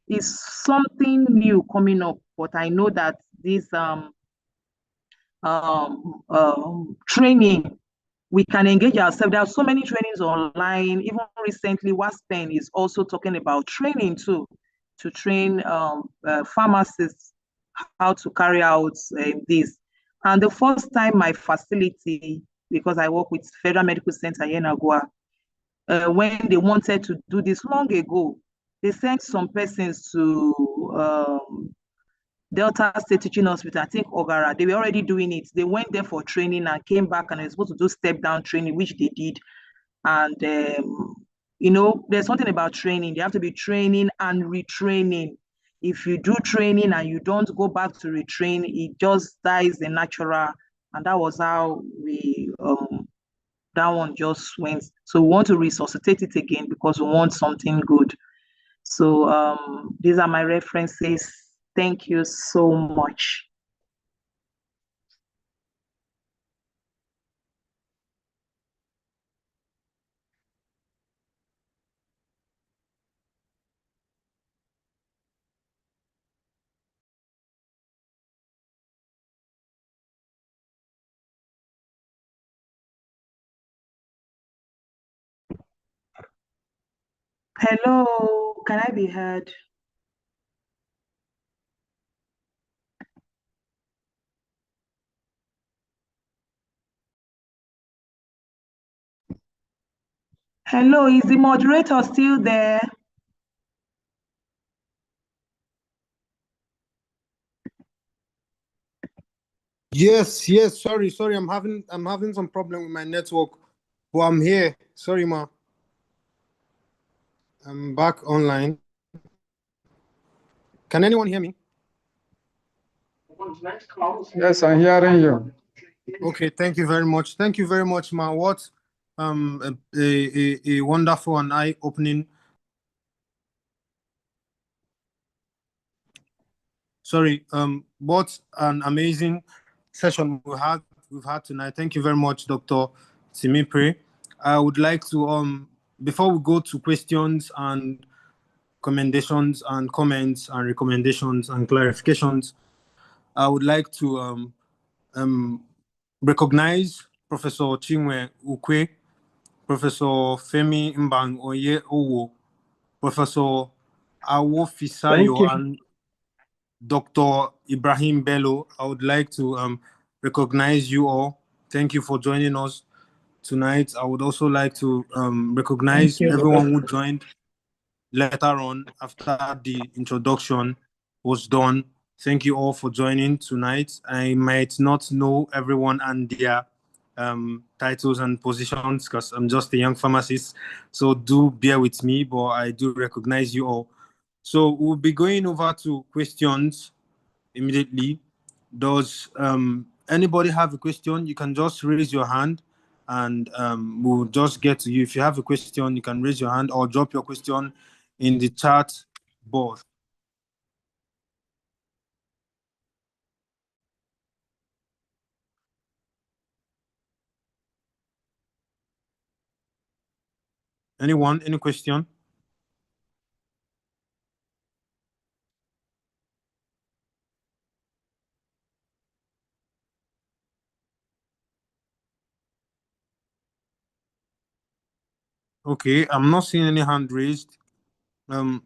It's something new coming up, but I know that this training, we can engage ourselves. There are so many trainings online. Even recently, WASPEN is also talking about training too, to train pharmacists how to carry out this. And the first time my facility, because I work with Federal Medical Center here in Agua, when they wanted to do this long ago, they sent some persons to Delta State Teaching Hospital, I think Ogara. They were already doing it. They went there for training and came back and they were supposed to do step down training, which they did. And you know, there's something about training. They have to be training and retraining. If you do training and you don't go back to retrain, it just dies the natural. And that was how we that one just went. So we want to resuscitate it again because we want something good. So these are my references. Thank you so much. Hello, can I be heard? Hello, is the moderator still there? Yes, sorry, I'm having some problem with my network, but I'm here. Sorry, ma. I'm back online. Can anyone hear me? Yes, I'm hearing you. Okay, thank you very much. Thank you very much, ma. What a wonderful and eye-opening. Sorry, what an amazing session we've had tonight. Thank you very much, Dr. Timipre. I would like to before we go to questions and commendations and comments and recommendations and clarifications, I would like to recognize Professor Chinwe Ukwe, Professor Femi Mbang Oye Owo, Professor Awo Fisayo, and Dr. Ibrahim Bello. I would like to recognize you all. Thank you for joining us tonight. I would also like to recognize everyone who joined later on after the introduction was done. Thank you all for joining tonight. I might not know everyone and their titles and positions because I'm just a young pharmacist, so do bear with me, but I do recognize you all. So we'll be going over to questions immediately. Does anybody have a question? You can just raise your hand and we'll just get to you. If you have a question, you can raise your hand or drop your question in the chat board. Anyone? Any question? Okay, I'm not seeing any hand raised. If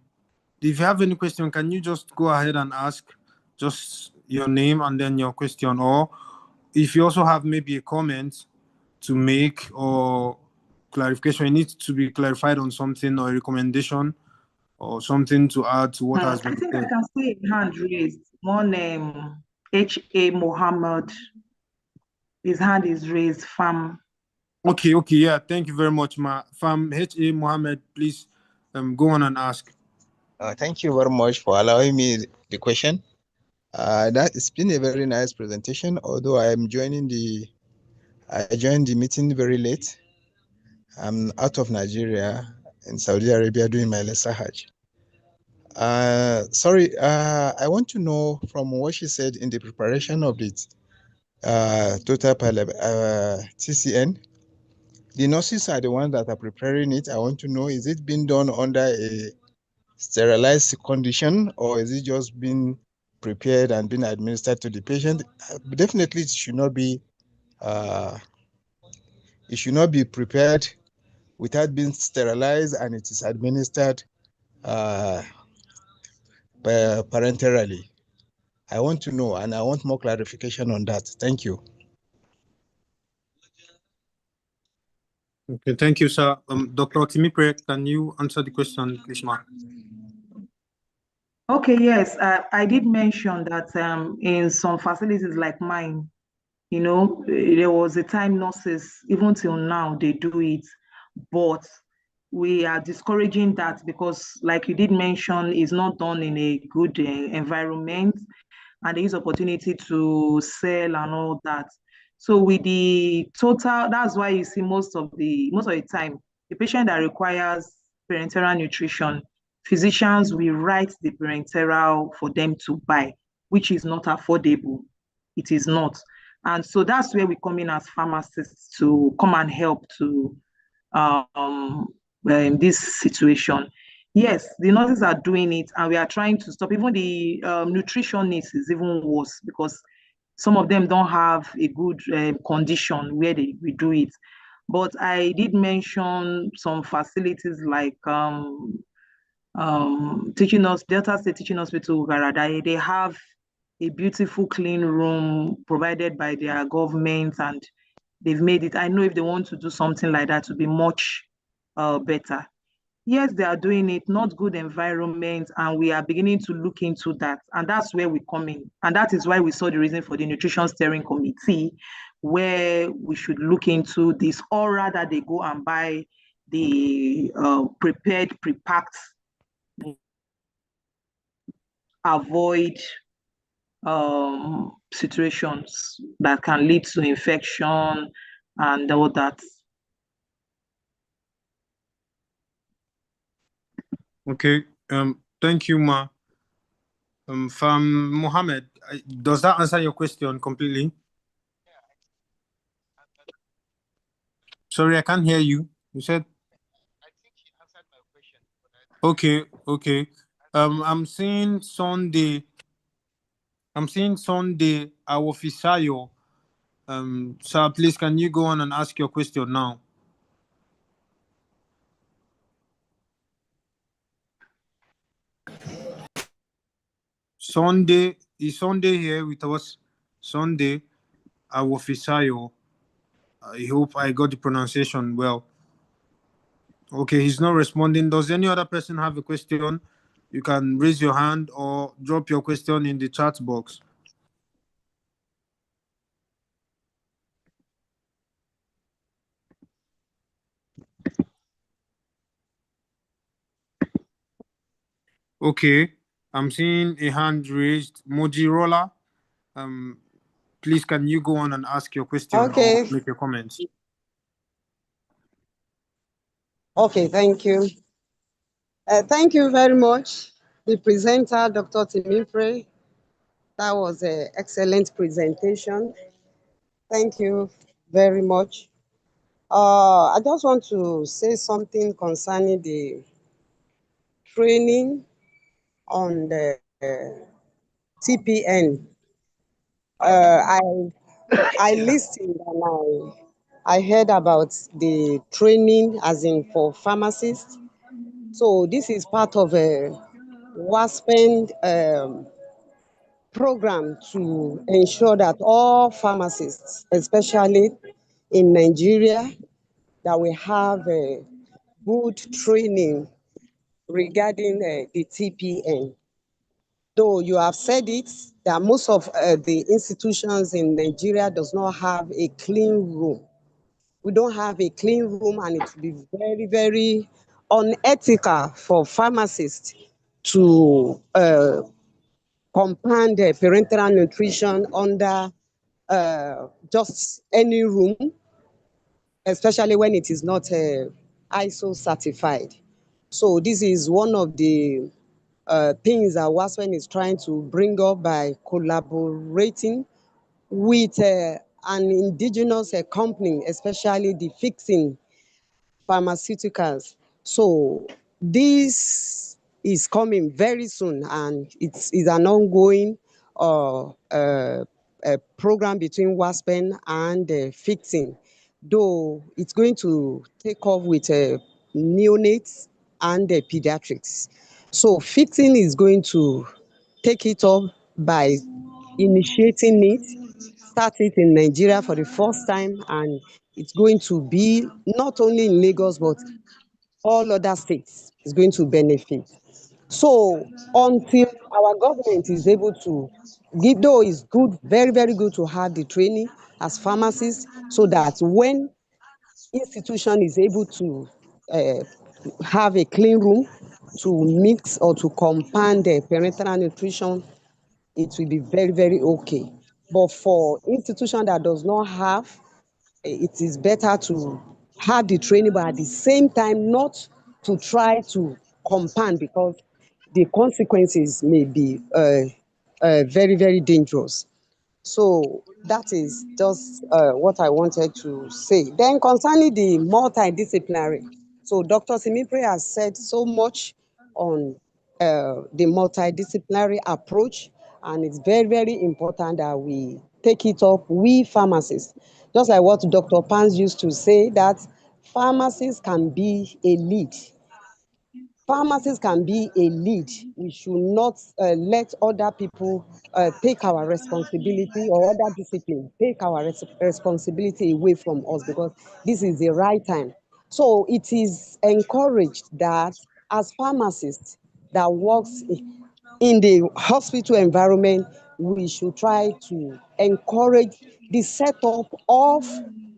you have any question, can you just go ahead and ask just your name and then your question, or if you also have maybe a comment to make or clarification, it needs to be clarified on something or a recommendation or something to add to what has been said. I think I can see a hand raised. One name, H.A. Mohammed. His hand is raised, Fam. Okay, yeah, thank you very much, ma. Fam H.A. Mohammed, please go on and ask. Thank you very much for allowing me the question. It's been a very nice presentation, although I joined the meeting very late. I'm out of Nigeria in Saudi Arabia doing my Lesser Hajj. Sorry, I want to know from what she said in the preparation of it, total TCN. The nurses are the ones that are preparing it. I want to know, is it being done under a sterilized condition, or is it just being prepared and being administered to the patient? Definitely, it should not be prepared without being sterilized, and it is administered parenterally. I want to know, and I want more clarification on that. Thank you. Okay, thank you, sir. Dr. Timipre, can you answer the question, please, ma'am? Okay, yes, I did mention that in some facilities like mine, you know, there was a time nurses, even till now, they do it, but we are discouraging that because, like you did mention, it's not done in a good environment, and there is opportunity to sell and all that. So with the total, that's why you see most of the time, the patient that requires parenteral nutrition, physicians will write the parenteral for them to buy, which is not affordable. It is not. And so that's where we come in as pharmacists to come and help to in this situation. Yes, the nurses are doing it, and we are trying to stop. Even the nutritionists is even worse because some of them don't have a good condition where we do it. But I did mention some facilities like Delta State Teaching Hospital, Garada. They have a beautiful clean room provided by their government, and they've made it. I know if they want to do something like that, to be much better. Yes, they are doing it, not good environment, and we are beginning to look into that. And that's where we come in. And that is why we saw the reason for the Nutrition Steering Committee, where we should look into this, or rather they go and buy the prepared, pre-packed, avoid situations that can lead to infection and all that. Okay, thank you, ma. From Mohammed, does that answer your question completely? Sorry, I can't hear you. You said? I think he answered my question. Okay. I'm seeing Sunday, our Fisayo. Sir, please, can you go on and ask your question now? Sunday, is Sunday here with us? Sunday, our Fisayo. I hope I got the pronunciation well. Okay, he's not responding. Does any other person have a question? You can raise your hand or drop your question in the chat box. Okay, I'm seeing a hand raised. Mojirola, please can you go on and ask your question or make your comments? Okay, thank you. Thank you very much, the presenter, Dr. Timipre. That was an excellent presentation. Thank you very much. I just want to say something concerning the training on the TPN. I listened and I heard about the training as in for pharmacists. So this is part of a WASPEN program to ensure that all pharmacists, especially in Nigeria, that we have a good training regarding the TPN. Though you have said it, that most of the institutions in Nigeria does not have a clean room. We don't have a clean room, and it will be very, very unethical for pharmacists to compound parenteral nutrition under just any room, especially when it is not ISO certified. So this is one of the things that WASPEN is trying to bring up by collaborating with an indigenous company, especially the Fixing Pharmaceuticals. So this is coming very soon, and it's an ongoing program between WASPEN and Fixing, though it's going to take off with neonates and pediatrics. So Fixing is going to take it up by initiating it, start it in Nigeria for the first time, and it's going to be not only in Lagos, but all other states is going to benefit. So until our government is able to give, though it's good, very, very good to have the training as pharmacists, so that when institution is able to have a clean room to mix or to compound the parenteral nutrition, it will be very, very okay. But for institution that does not have, it is better to have the training, but at the same time not to try to compound, because the consequences may be very, very dangerous. So that is just what I wanted to say. Then concerning the multidisciplinary, so Dr. Simipre has said so much on the multidisciplinary approach, and it's very, very important that we take it up, we pharmacists. Just like what Dr. Pans used to say, that pharmacists can be a lead. Pharmacists can be a lead. We should not let other people take our responsibility, or other discipline take our responsibility away from us, because this is the right time. So it is encouraged that as pharmacists that works in the hospital environment, we should try to encourage the setup of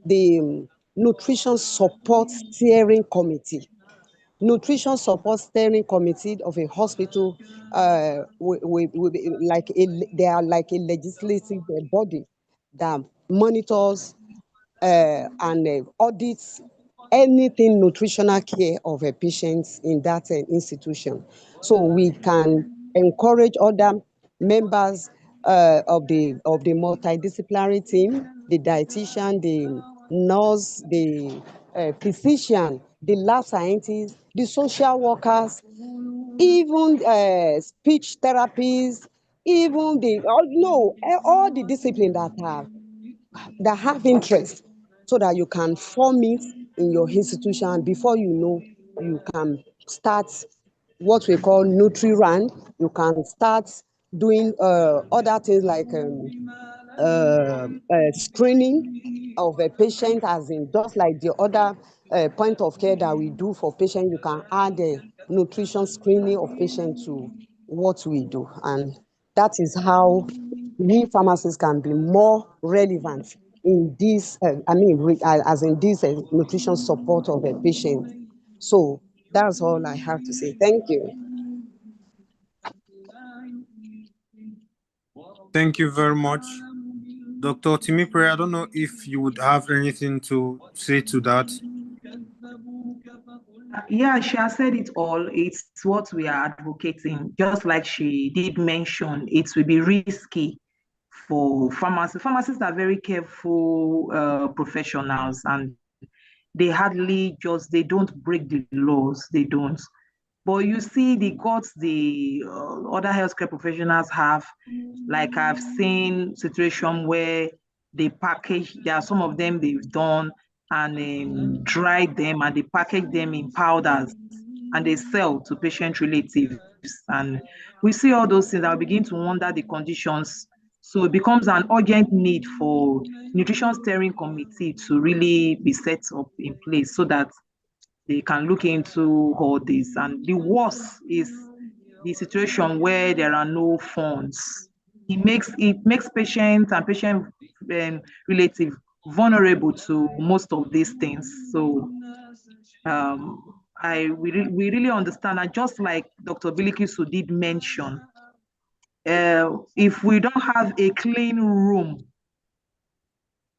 the nutrition support steering committee. Nutrition support steering committee of a hospital will be like they are like a legislative body that monitors and audits anything nutritional care of a patient in that institution. So we can encourage other members of the multidisciplinary team, the dietitian, the nurse, the physician, the lab scientists, the social workers, even speech therapists, even all the disciplines that have interest, so that you can form it in your institution. Before you know, you can start what we call Nutri-Rand. You can start doing other things like screening of a patient, as in just like the other point of care that we do for patients. You can add a nutrition screening of patients to what we do, and that is how we pharmacists can be more relevant in this, as in this nutrition support of a patient. So that's all I have to say. Thank you. Thank you very much. Dr. Timipre, I don't know if you would have anything to say to that. Yeah, she has said it all. It's what we are advocating. Just like she did mention, it will be risky for pharmacists. Pharmacists are very careful professionals, and they they don't break the laws. They don't. But you see the guts the other healthcare professionals have. Like I've seen situation where they package, there are some of them they've done and dried them, and they package them in powders and they sell to patient relatives. And we see all those things. I'll begin to wonder the conditions. So it becomes an urgent need for nutrition steering committee to really be set up in place, so that they can look into all this. And the worst is the situation where there are no funds. It makes patients and patient relative vulnerable to most of these things. So we really understand, and just like Dr. Bilikisu did mention, if we don't have a clean room,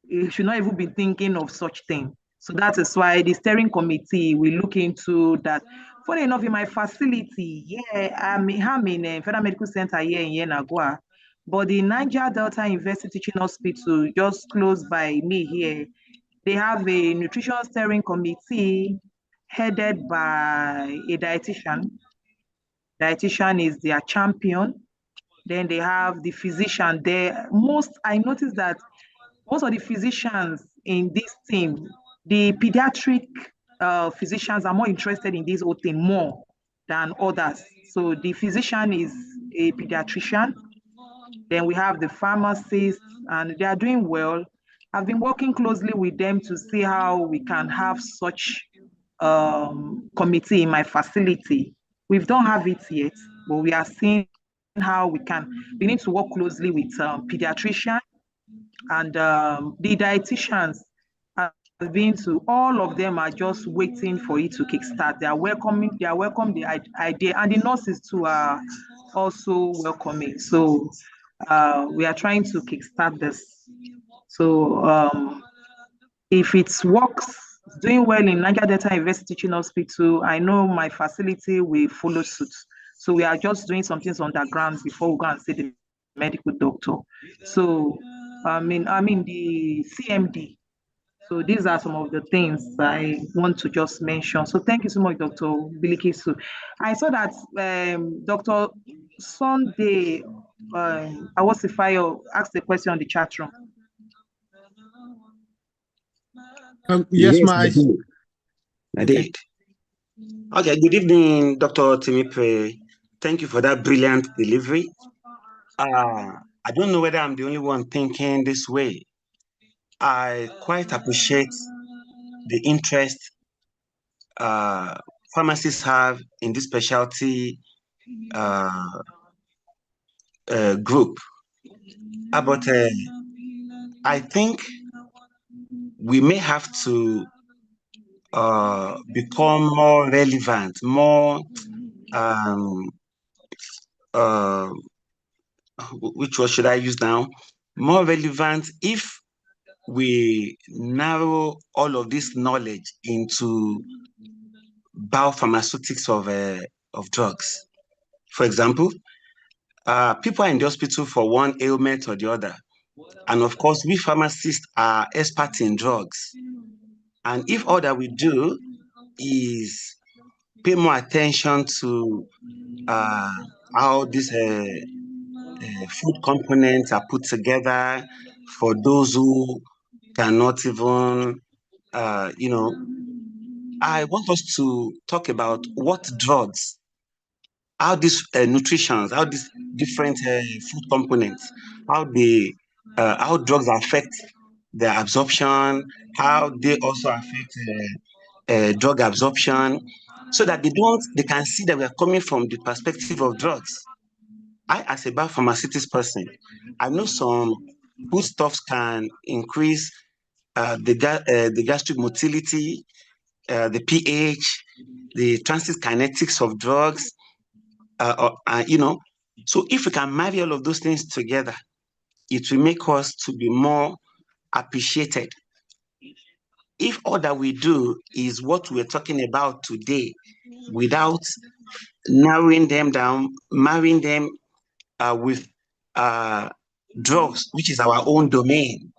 you should not even be thinking of such thing. So that is why the steering committee will look into that. Funny enough, in my facility, yeah, I'm in a Federal Medical Center here in Yenagua, but the Niger Delta University Teaching Hospital, just close by me here, they have a nutrition steering committee headed by a dietitian. Dietitian is their champion. Then they have the physician there. I noticed that most of the physicians in this team, the pediatric physicians are more interested in this whole thing more than others. So the physician is a pediatrician. Then we have the pharmacists, and they are doing well. I've been working closely with them to see how we can have such committee in my facility. We don't have it yet, but we are seeing how we can. We need to work closely with pediatricians and the dietitians. I've been to, all of them are just waiting for it to kickstart. They are welcoming the idea, and the nurses too are also welcoming. So we are trying to kickstart this. So if it works, doing well in Niger Delta University Teaching Hospital, I know my facility will follow suit. So we are just doing some things on the ground before we go and see the medical doctor. So I mean the CMD. So these are some of the things I want to just mention. So thank you so much, Dr. Bilikisu. I saw that Dr. Sunday Awosifayo asked a question on the chat room. Yes, I did. Okay, good evening, Dr. Timipre. Thank you for that brilliant delivery. I don't know whether I'm the only one thinking this way. I quite appreciate the interest pharmacists have in this specialty group. But I think we may have to become more relevant, more which word should I use now? More relevant if we narrow all of this knowledge into biopharmaceutics of drugs. For example, people are in the hospital for one ailment or the other. And of course, we pharmacists are experts in drugs. And if all that we do is pay more attention to how these food components are put together for those who cannot even, I want us to talk about what drugs, how these nutritions, how these different food components, how drugs affect the absorption, how they also affect drug absorption, so that they can see that we are coming from the perspective of drugs. I, as a biopharmaceutics person, I know some foodstuffs can increase the gastric motility, the pH, the transit kinetics of drugs, So if we can marry all of those things together, it will make us to be more appreciated. If all that we do is what we're talking about today, without narrowing them down, marrying them with drugs, which is our own domain.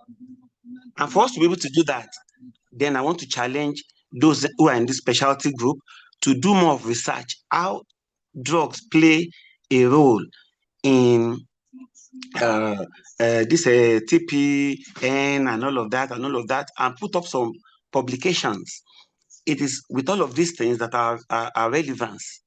And for us to be able to do that, then I want to challenge those who are in this specialty group to do more of research, how drugs play a role in this TPN and all of that, and put up some publications. It is with all of these things that our relevance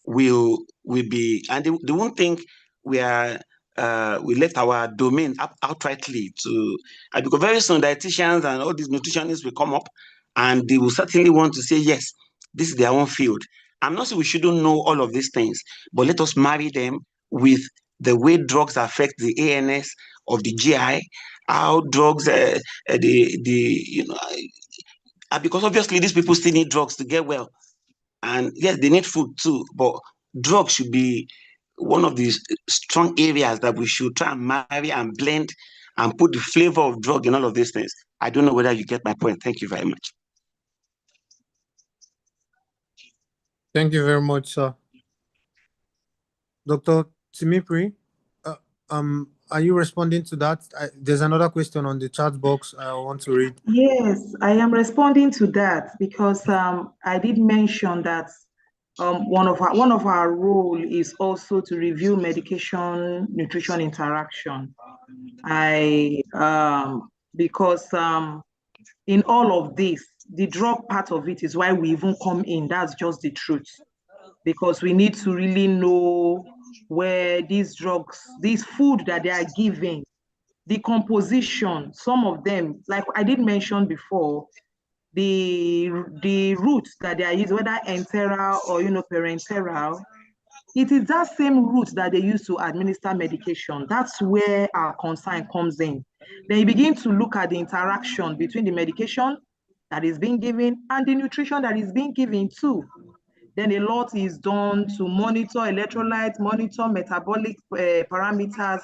will be, and they won't think we left our domain outrightly to, because very soon dietitians and all these nutritionists will come up and they will certainly want to say, yes, this is their own field. I'm not saying we shouldn't know all of these things, but let us marry them with the way drugs affect the ANS of the GI, how drugs, because obviously these people still need drugs to get well. And yes, they need food too, but drugs should be one of these strong areas that we should try and marry and blend and put the flavor of drug in all of these things. I don't know whether you get my point. Thank you very much. Thank you very much, sir. Dr. Timipri, are you responding to that? There's another question on the chat box I want to read. Yes, I am responding to that because I did mention that one of our role is also to review medication nutrition interaction. Because in all of this, the drug part of it is why we even come in. That's just the truth, because we need to really know where these drugs, this food that they are giving, the composition, some of them, like I did mention before, the routes that they are using, whether enteral or parenteral, it is that same route that they use to administer medication. That's where our concern comes in. Then you begin to look at the interaction between the medication that is being given and the nutrition that is being given too. Then a lot is done to monitor electrolytes, monitor metabolic parameters.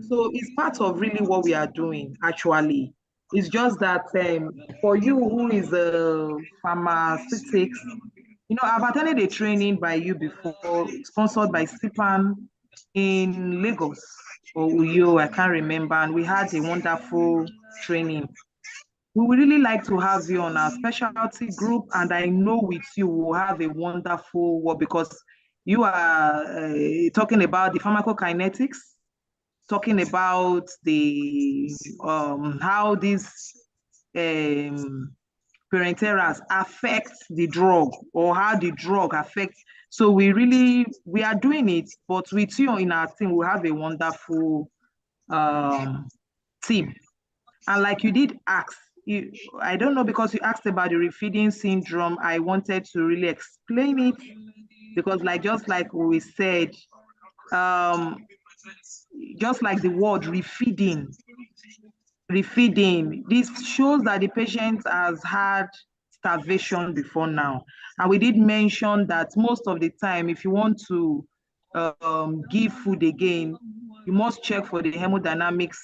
So it's part of really what we are doing, actually. It's just that for you who is a pharmaceutics, I've attended a training by you before, sponsored by CIPAN in Lagos or Uyo, I can't remember, and we had a wonderful training. We would really like to have you on our specialty group, and I know with you we'll have a wonderful work because you are talking about the pharmacokinetics, talking about the how these parenterals affect the drug or how the drug affects. So we are doing it, but with you in our team, we'll have a wonderful team. And like you did ask, I don't know, because you asked about the refeeding syndrome, I wanted to really explain it because just like we said, just like the word refeeding, this shows that the patient has had starvation before now. And we did mention that most of the time, if you want to give food again, you must check for the hemodynamics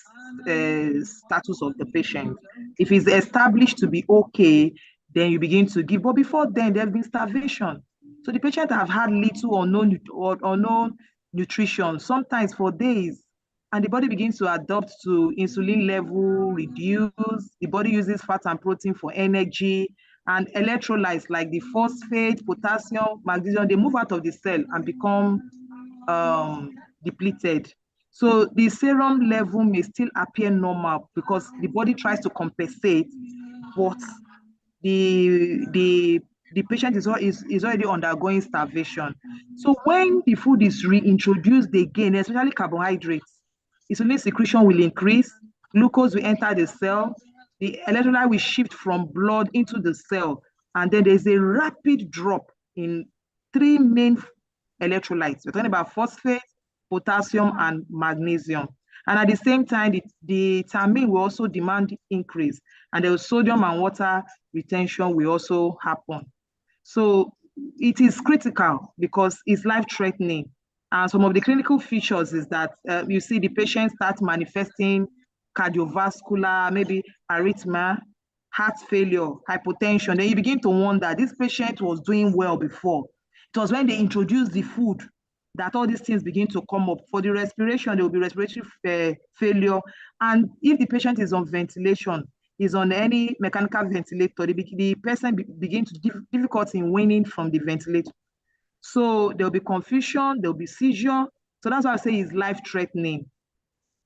status of the patient. If it's established to be okay, then you begin to give. But before then, there's been starvation. So the patient have had little or no nutrition, sometimes for days. And the body begins to adapt to insulin level, reduce. The body uses fat and protein for energy. And electrolytes like the phosphate, potassium, magnesium, they move out of the cell and become depleted. So the serum level may still appear normal because the body tries to compensate, but the patient is already undergoing starvation. So when the food is reintroduced again, especially carbohydrates, insulin secretion will increase, glucose will enter the cell, the electrolyte will shift from blood into the cell, and then there's a rapid drop in 3 main electrolytes. We're talking about phosphate, potassium, and magnesium. And at the same time, the thiamine will also demand increase, and the sodium and water retention will also happen. So it is critical because it's life-threatening. And some of the clinical features is that you see the patient starts manifesting cardiovascular, maybe arrhythmia, heart failure, hypotension. Then you begin to wonder, this patient was doing well before. It was when they introduced the food that all these things begin to come up. For the respiration, there will be respiratory failure. And if the patient is on ventilation, is on any mechanical ventilator, the person begins to difficulty in weaning from the ventilator. So there'll be confusion, there'll be seizure. So that's why I say it's life-threatening.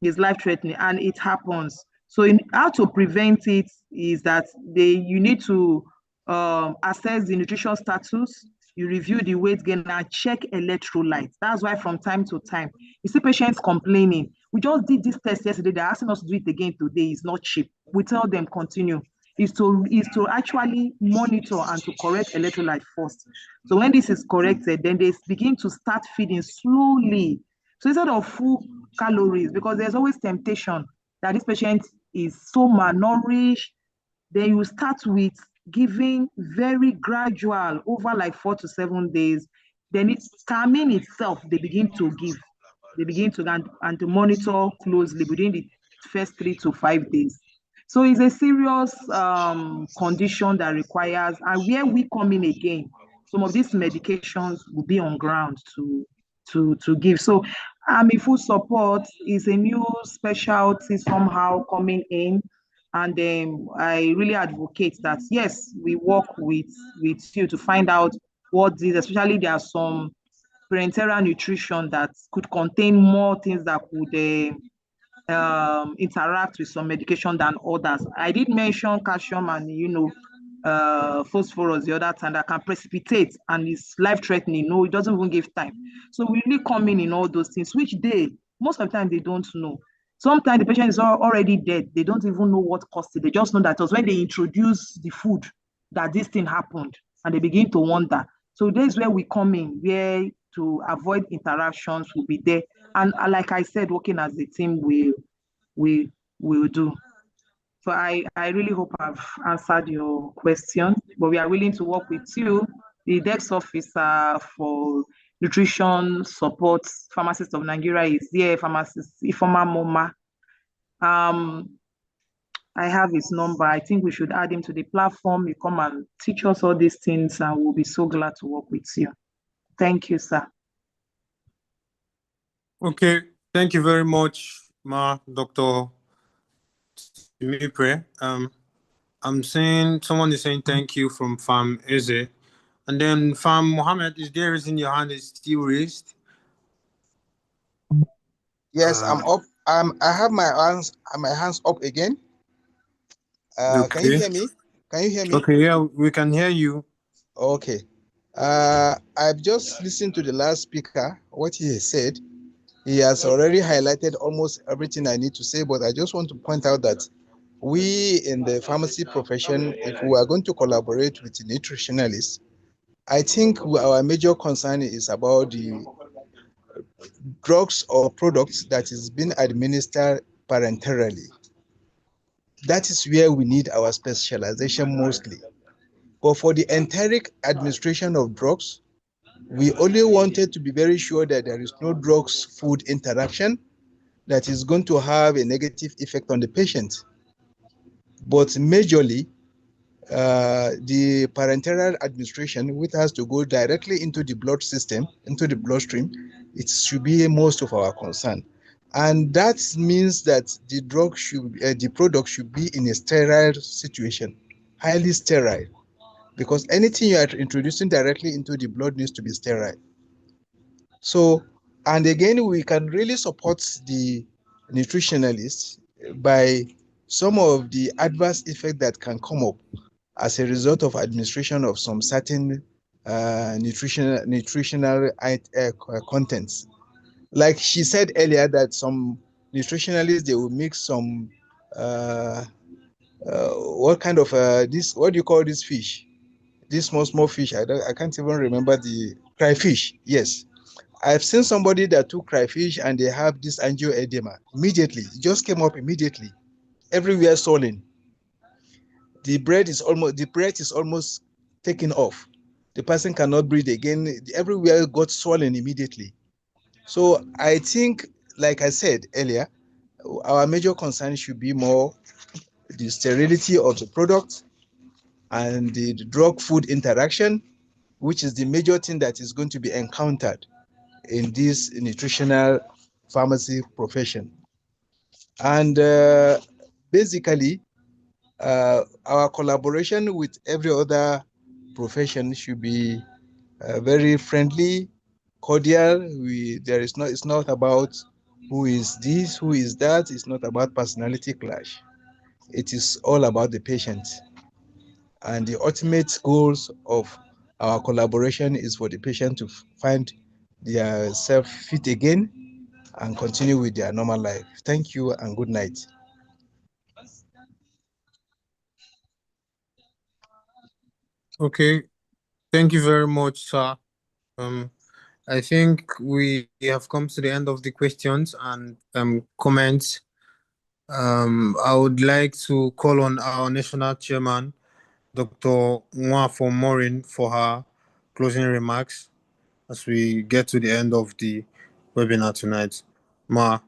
It's life-threatening, and it happens. So how to prevent it is that you need to assess the nutrition status, you review the weight gain, and check electrolytes. That's why from time to time, you see patients complaining. We just did this test yesterday, they're asking us to do it again today, it's not cheap. We tell them continue. Is to actually monitor and to correct electrolyte first. So when this is corrected, then they begin to start feeding slowly. So instead of full calories, because there's always temptation that this patient is so malnourished, then you start with giving very gradual over like 4 to 7 days. then it's scamming itself, they begin to give. They begin to and to monitor closely within the first 3 to 5 days. So it's a serious condition that requires, and where we come in again, some of these medications will be on ground to give. So food support is a new specialty somehow coming in. And I really advocate that, yes, we work with you to find out what these, especially there are some parenteral nutrition that could contain more things that could interact with some medication than others. I did mention calcium and phosphorus the other time that can precipitate and is life-threatening. No, it doesn't even give time. So we really come in all those things, which most of the time they don't know. Sometimes the patient is already dead. They don't even know what caused it. They just know that it was when they introduced the food that this thing happened, and they begin to wonder. So this is where we come in, where to avoid interactions will be there. And like I said, working as a team, we will do. So I really hope I've answered your question, but we are willing to work with you. The DEX officer for nutrition support, Pharmacist of Nigeria is there, pharmacist Ifoma Moma. I have his number. I think we should add him to the platform. You come and teach us all these things, and we'll be so glad to work with you. Thank you, sir. Okay, thank you very much, Dr. Mipre. I'm saying someone is saying thank you from Farm Eze, and then Farm Mohammed, is there raising your hand? Is still raised? Yes, I'm up. I have my hands up again. Okay. Can you hear me? Can you hear me? Okay, yeah, we can hear you. Okay. I've just listened to the last speaker, what he has said. He has already highlighted almost everything I need to say, but I just want to point out that we in the pharmacy profession, if we are going to collaborate with the nutritionalists, I think our major concern is about the drugs or products that is being administered parenterally. That is where we need our specialization mostly. But for the enteric administration of drugs, we only wanted to be very sure that there is no drugs-food interaction that is going to have a negative effect on the patient. But majorly, the parenteral administration, which has to go directly into the blood system, into the bloodstream, it should be most of our concern. And that means that the drug should, the product should be in a sterile situation, highly sterile, because anything you are introducing directly into the blood needs to be sterile. So, and again, we can really support the nutritionalists by some of the adverse effects that can come up as a result of administration of some certain nutritional contents. Like she said earlier, that some nutritionalists, they will mix some what kind of what do you call this fish? This small fish. I can't even remember the crayfish. Yes, I've seen somebody that took crayfish and they have this angioedema immediately. It just came up immediately. Everywhere swollen. The breath is almost taken off. The person cannot breathe again. Everywhere got swollen immediately. So I think, like I said earlier, our major concern should be more the sterility of the product and the drug-food interaction, which is the major thing that is going to be encountered in this nutritional pharmacy profession. And basically, our collaboration with every other profession should be very friendly, cordial. It's not about who is this, who is that. It's not about personality clash. It is all about the patient. And the ultimate goals of our collaboration is for the patient to find their self fit again and continue with their normal life. Thank you and good night. Okay, thank you very much, sir. I think we have come to the end of the questions and comments. I would like to call on our national chairman, Dr. Nwafo Morin, for her closing remarks. as we get to the end of the webinar tonight. Ma.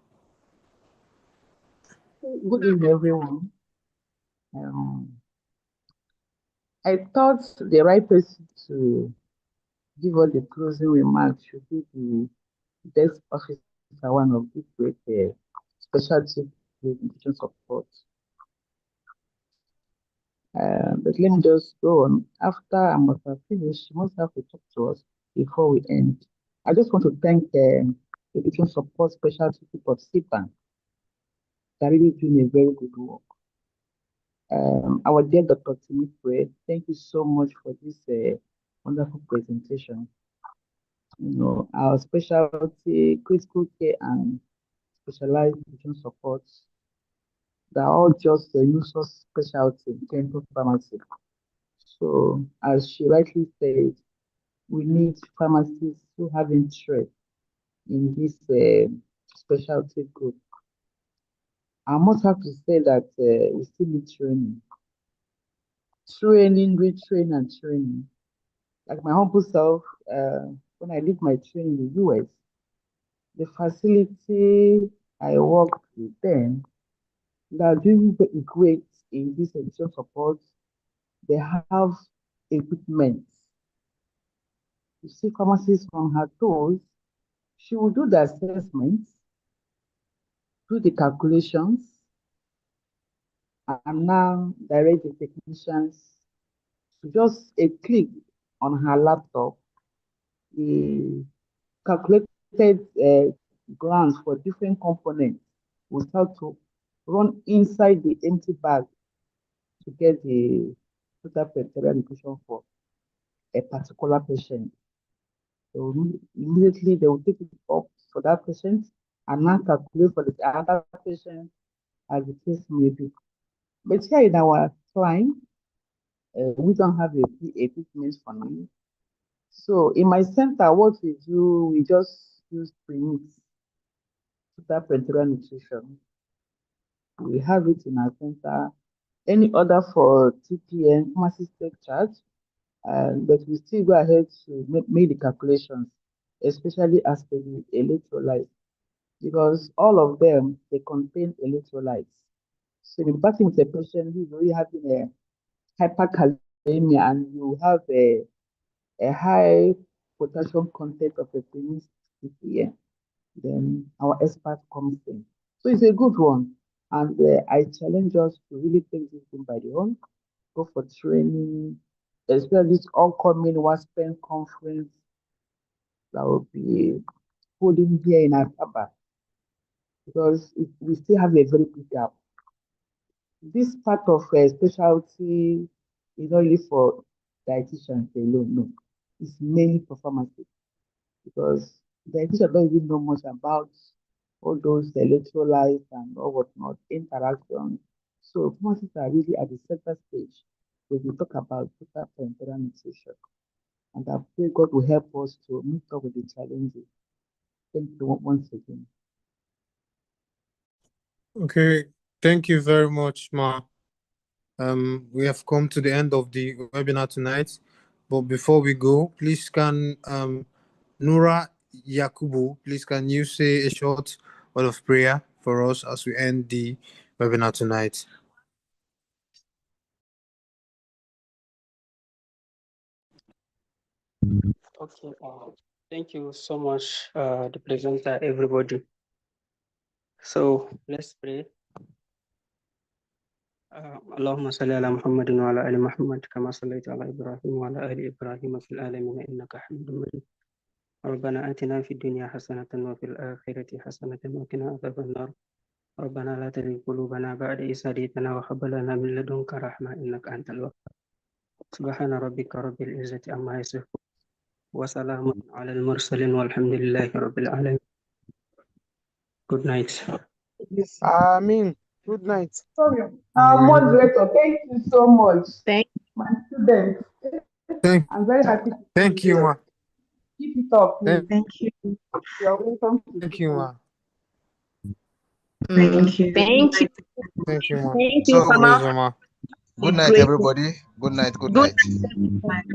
Good evening, everyone. I thought the right person to give us the closing remarks should be the desk officer, one of this great specialty education support. But let me just go on. After I must have finished, she must have to talk to us before we end. I just want to thank education support specialty people of CPAN. They're really doing a very good work. Our dear Dr. Timothy, thank you so much for this wonderful presentation. You know, our specialty, critical care and specialized education support, they're all just the usual specialty in clinical pharmacy. So, as she rightly said, we need pharmacists who have interest in this specialty group. I must have to say that we still need training. Retraining, and training. Like my humble self, when I did my training in the US, the facility I worked with them, they are doing great in this education support. They have equipment. You see, pharmacists from her tools, she will do the assessments, do the calculations, and now direct the technicians to just a click on her laptop, the calculated grants for different components will start to run inside the empty bag to get the total criteria nutrition for a particular patient. So immediately they will take it up for that patient and now calculate for the other patient as the case may be. But here in our time, we don't have a equipment for now. So in my center, what we do, we just use premix, total criteria nutrition. We have it in our center. Any order for TPN, pharmacist take charge, but we still go ahead to make the calculations, especially as per the electrolytes, because all of them, they contain electrolytes. So the person with a patient who is already having a hyperkalemia and you have a high potassium content of a premix TPN, then our expert comes in. So it's a good one. And I challenge us to really take this thing by the own, go for training, especially this upcoming WASPEN conference that will be holding here in Asaba, because we still have a very big gap. This part of specialty is not only for dietitians alone, no. It's mainly for pharmacists, because dietitians don't even know much about all those electrolytes and all whatnot, interactions. So pharmacists are really at the center stage when we talk about total parenteral nutrition. And I pray God will help us to meet up with the challenges. Thank you once again. Okay, thank you very much, Ma. We have come to the end of the webinar tonight. But before we go, please can Nura Yakubu, please can you say a short word of prayer for us as we end the webinar tonight? Okay, thank you so much, the presenter, everybody. So let's pray. اللهم صل على محمد وعلى آل محمد كما صليت على إبراهيم وعلى آل إبراهيم في العالمين إنك حميد مجيد. ربنا آتنا في الدنيا حسنة وفي الآخرة حسنة وقنا عذاب النار. ربنا لا تزغ قلوبنا بعد إذ هديتنا وهب لنا من لدنك رحمة إنك أنت الوهاب. سبحان ربك رب العزة عما يصفون وسلام على المرسلين والحمد لله رب العالمين. Good night. Amen. Good night. Sorry, moderator, thank you so much. Thank my students. I'm very happy. Thank you, Ma. Keep it up, please. Thank you. You're welcome. Thank you, Ma. Thank you. Thank you. Thank you, Ma. Thank you, So, Mama. good night, Great. everybody. Good night. Good Good night. night.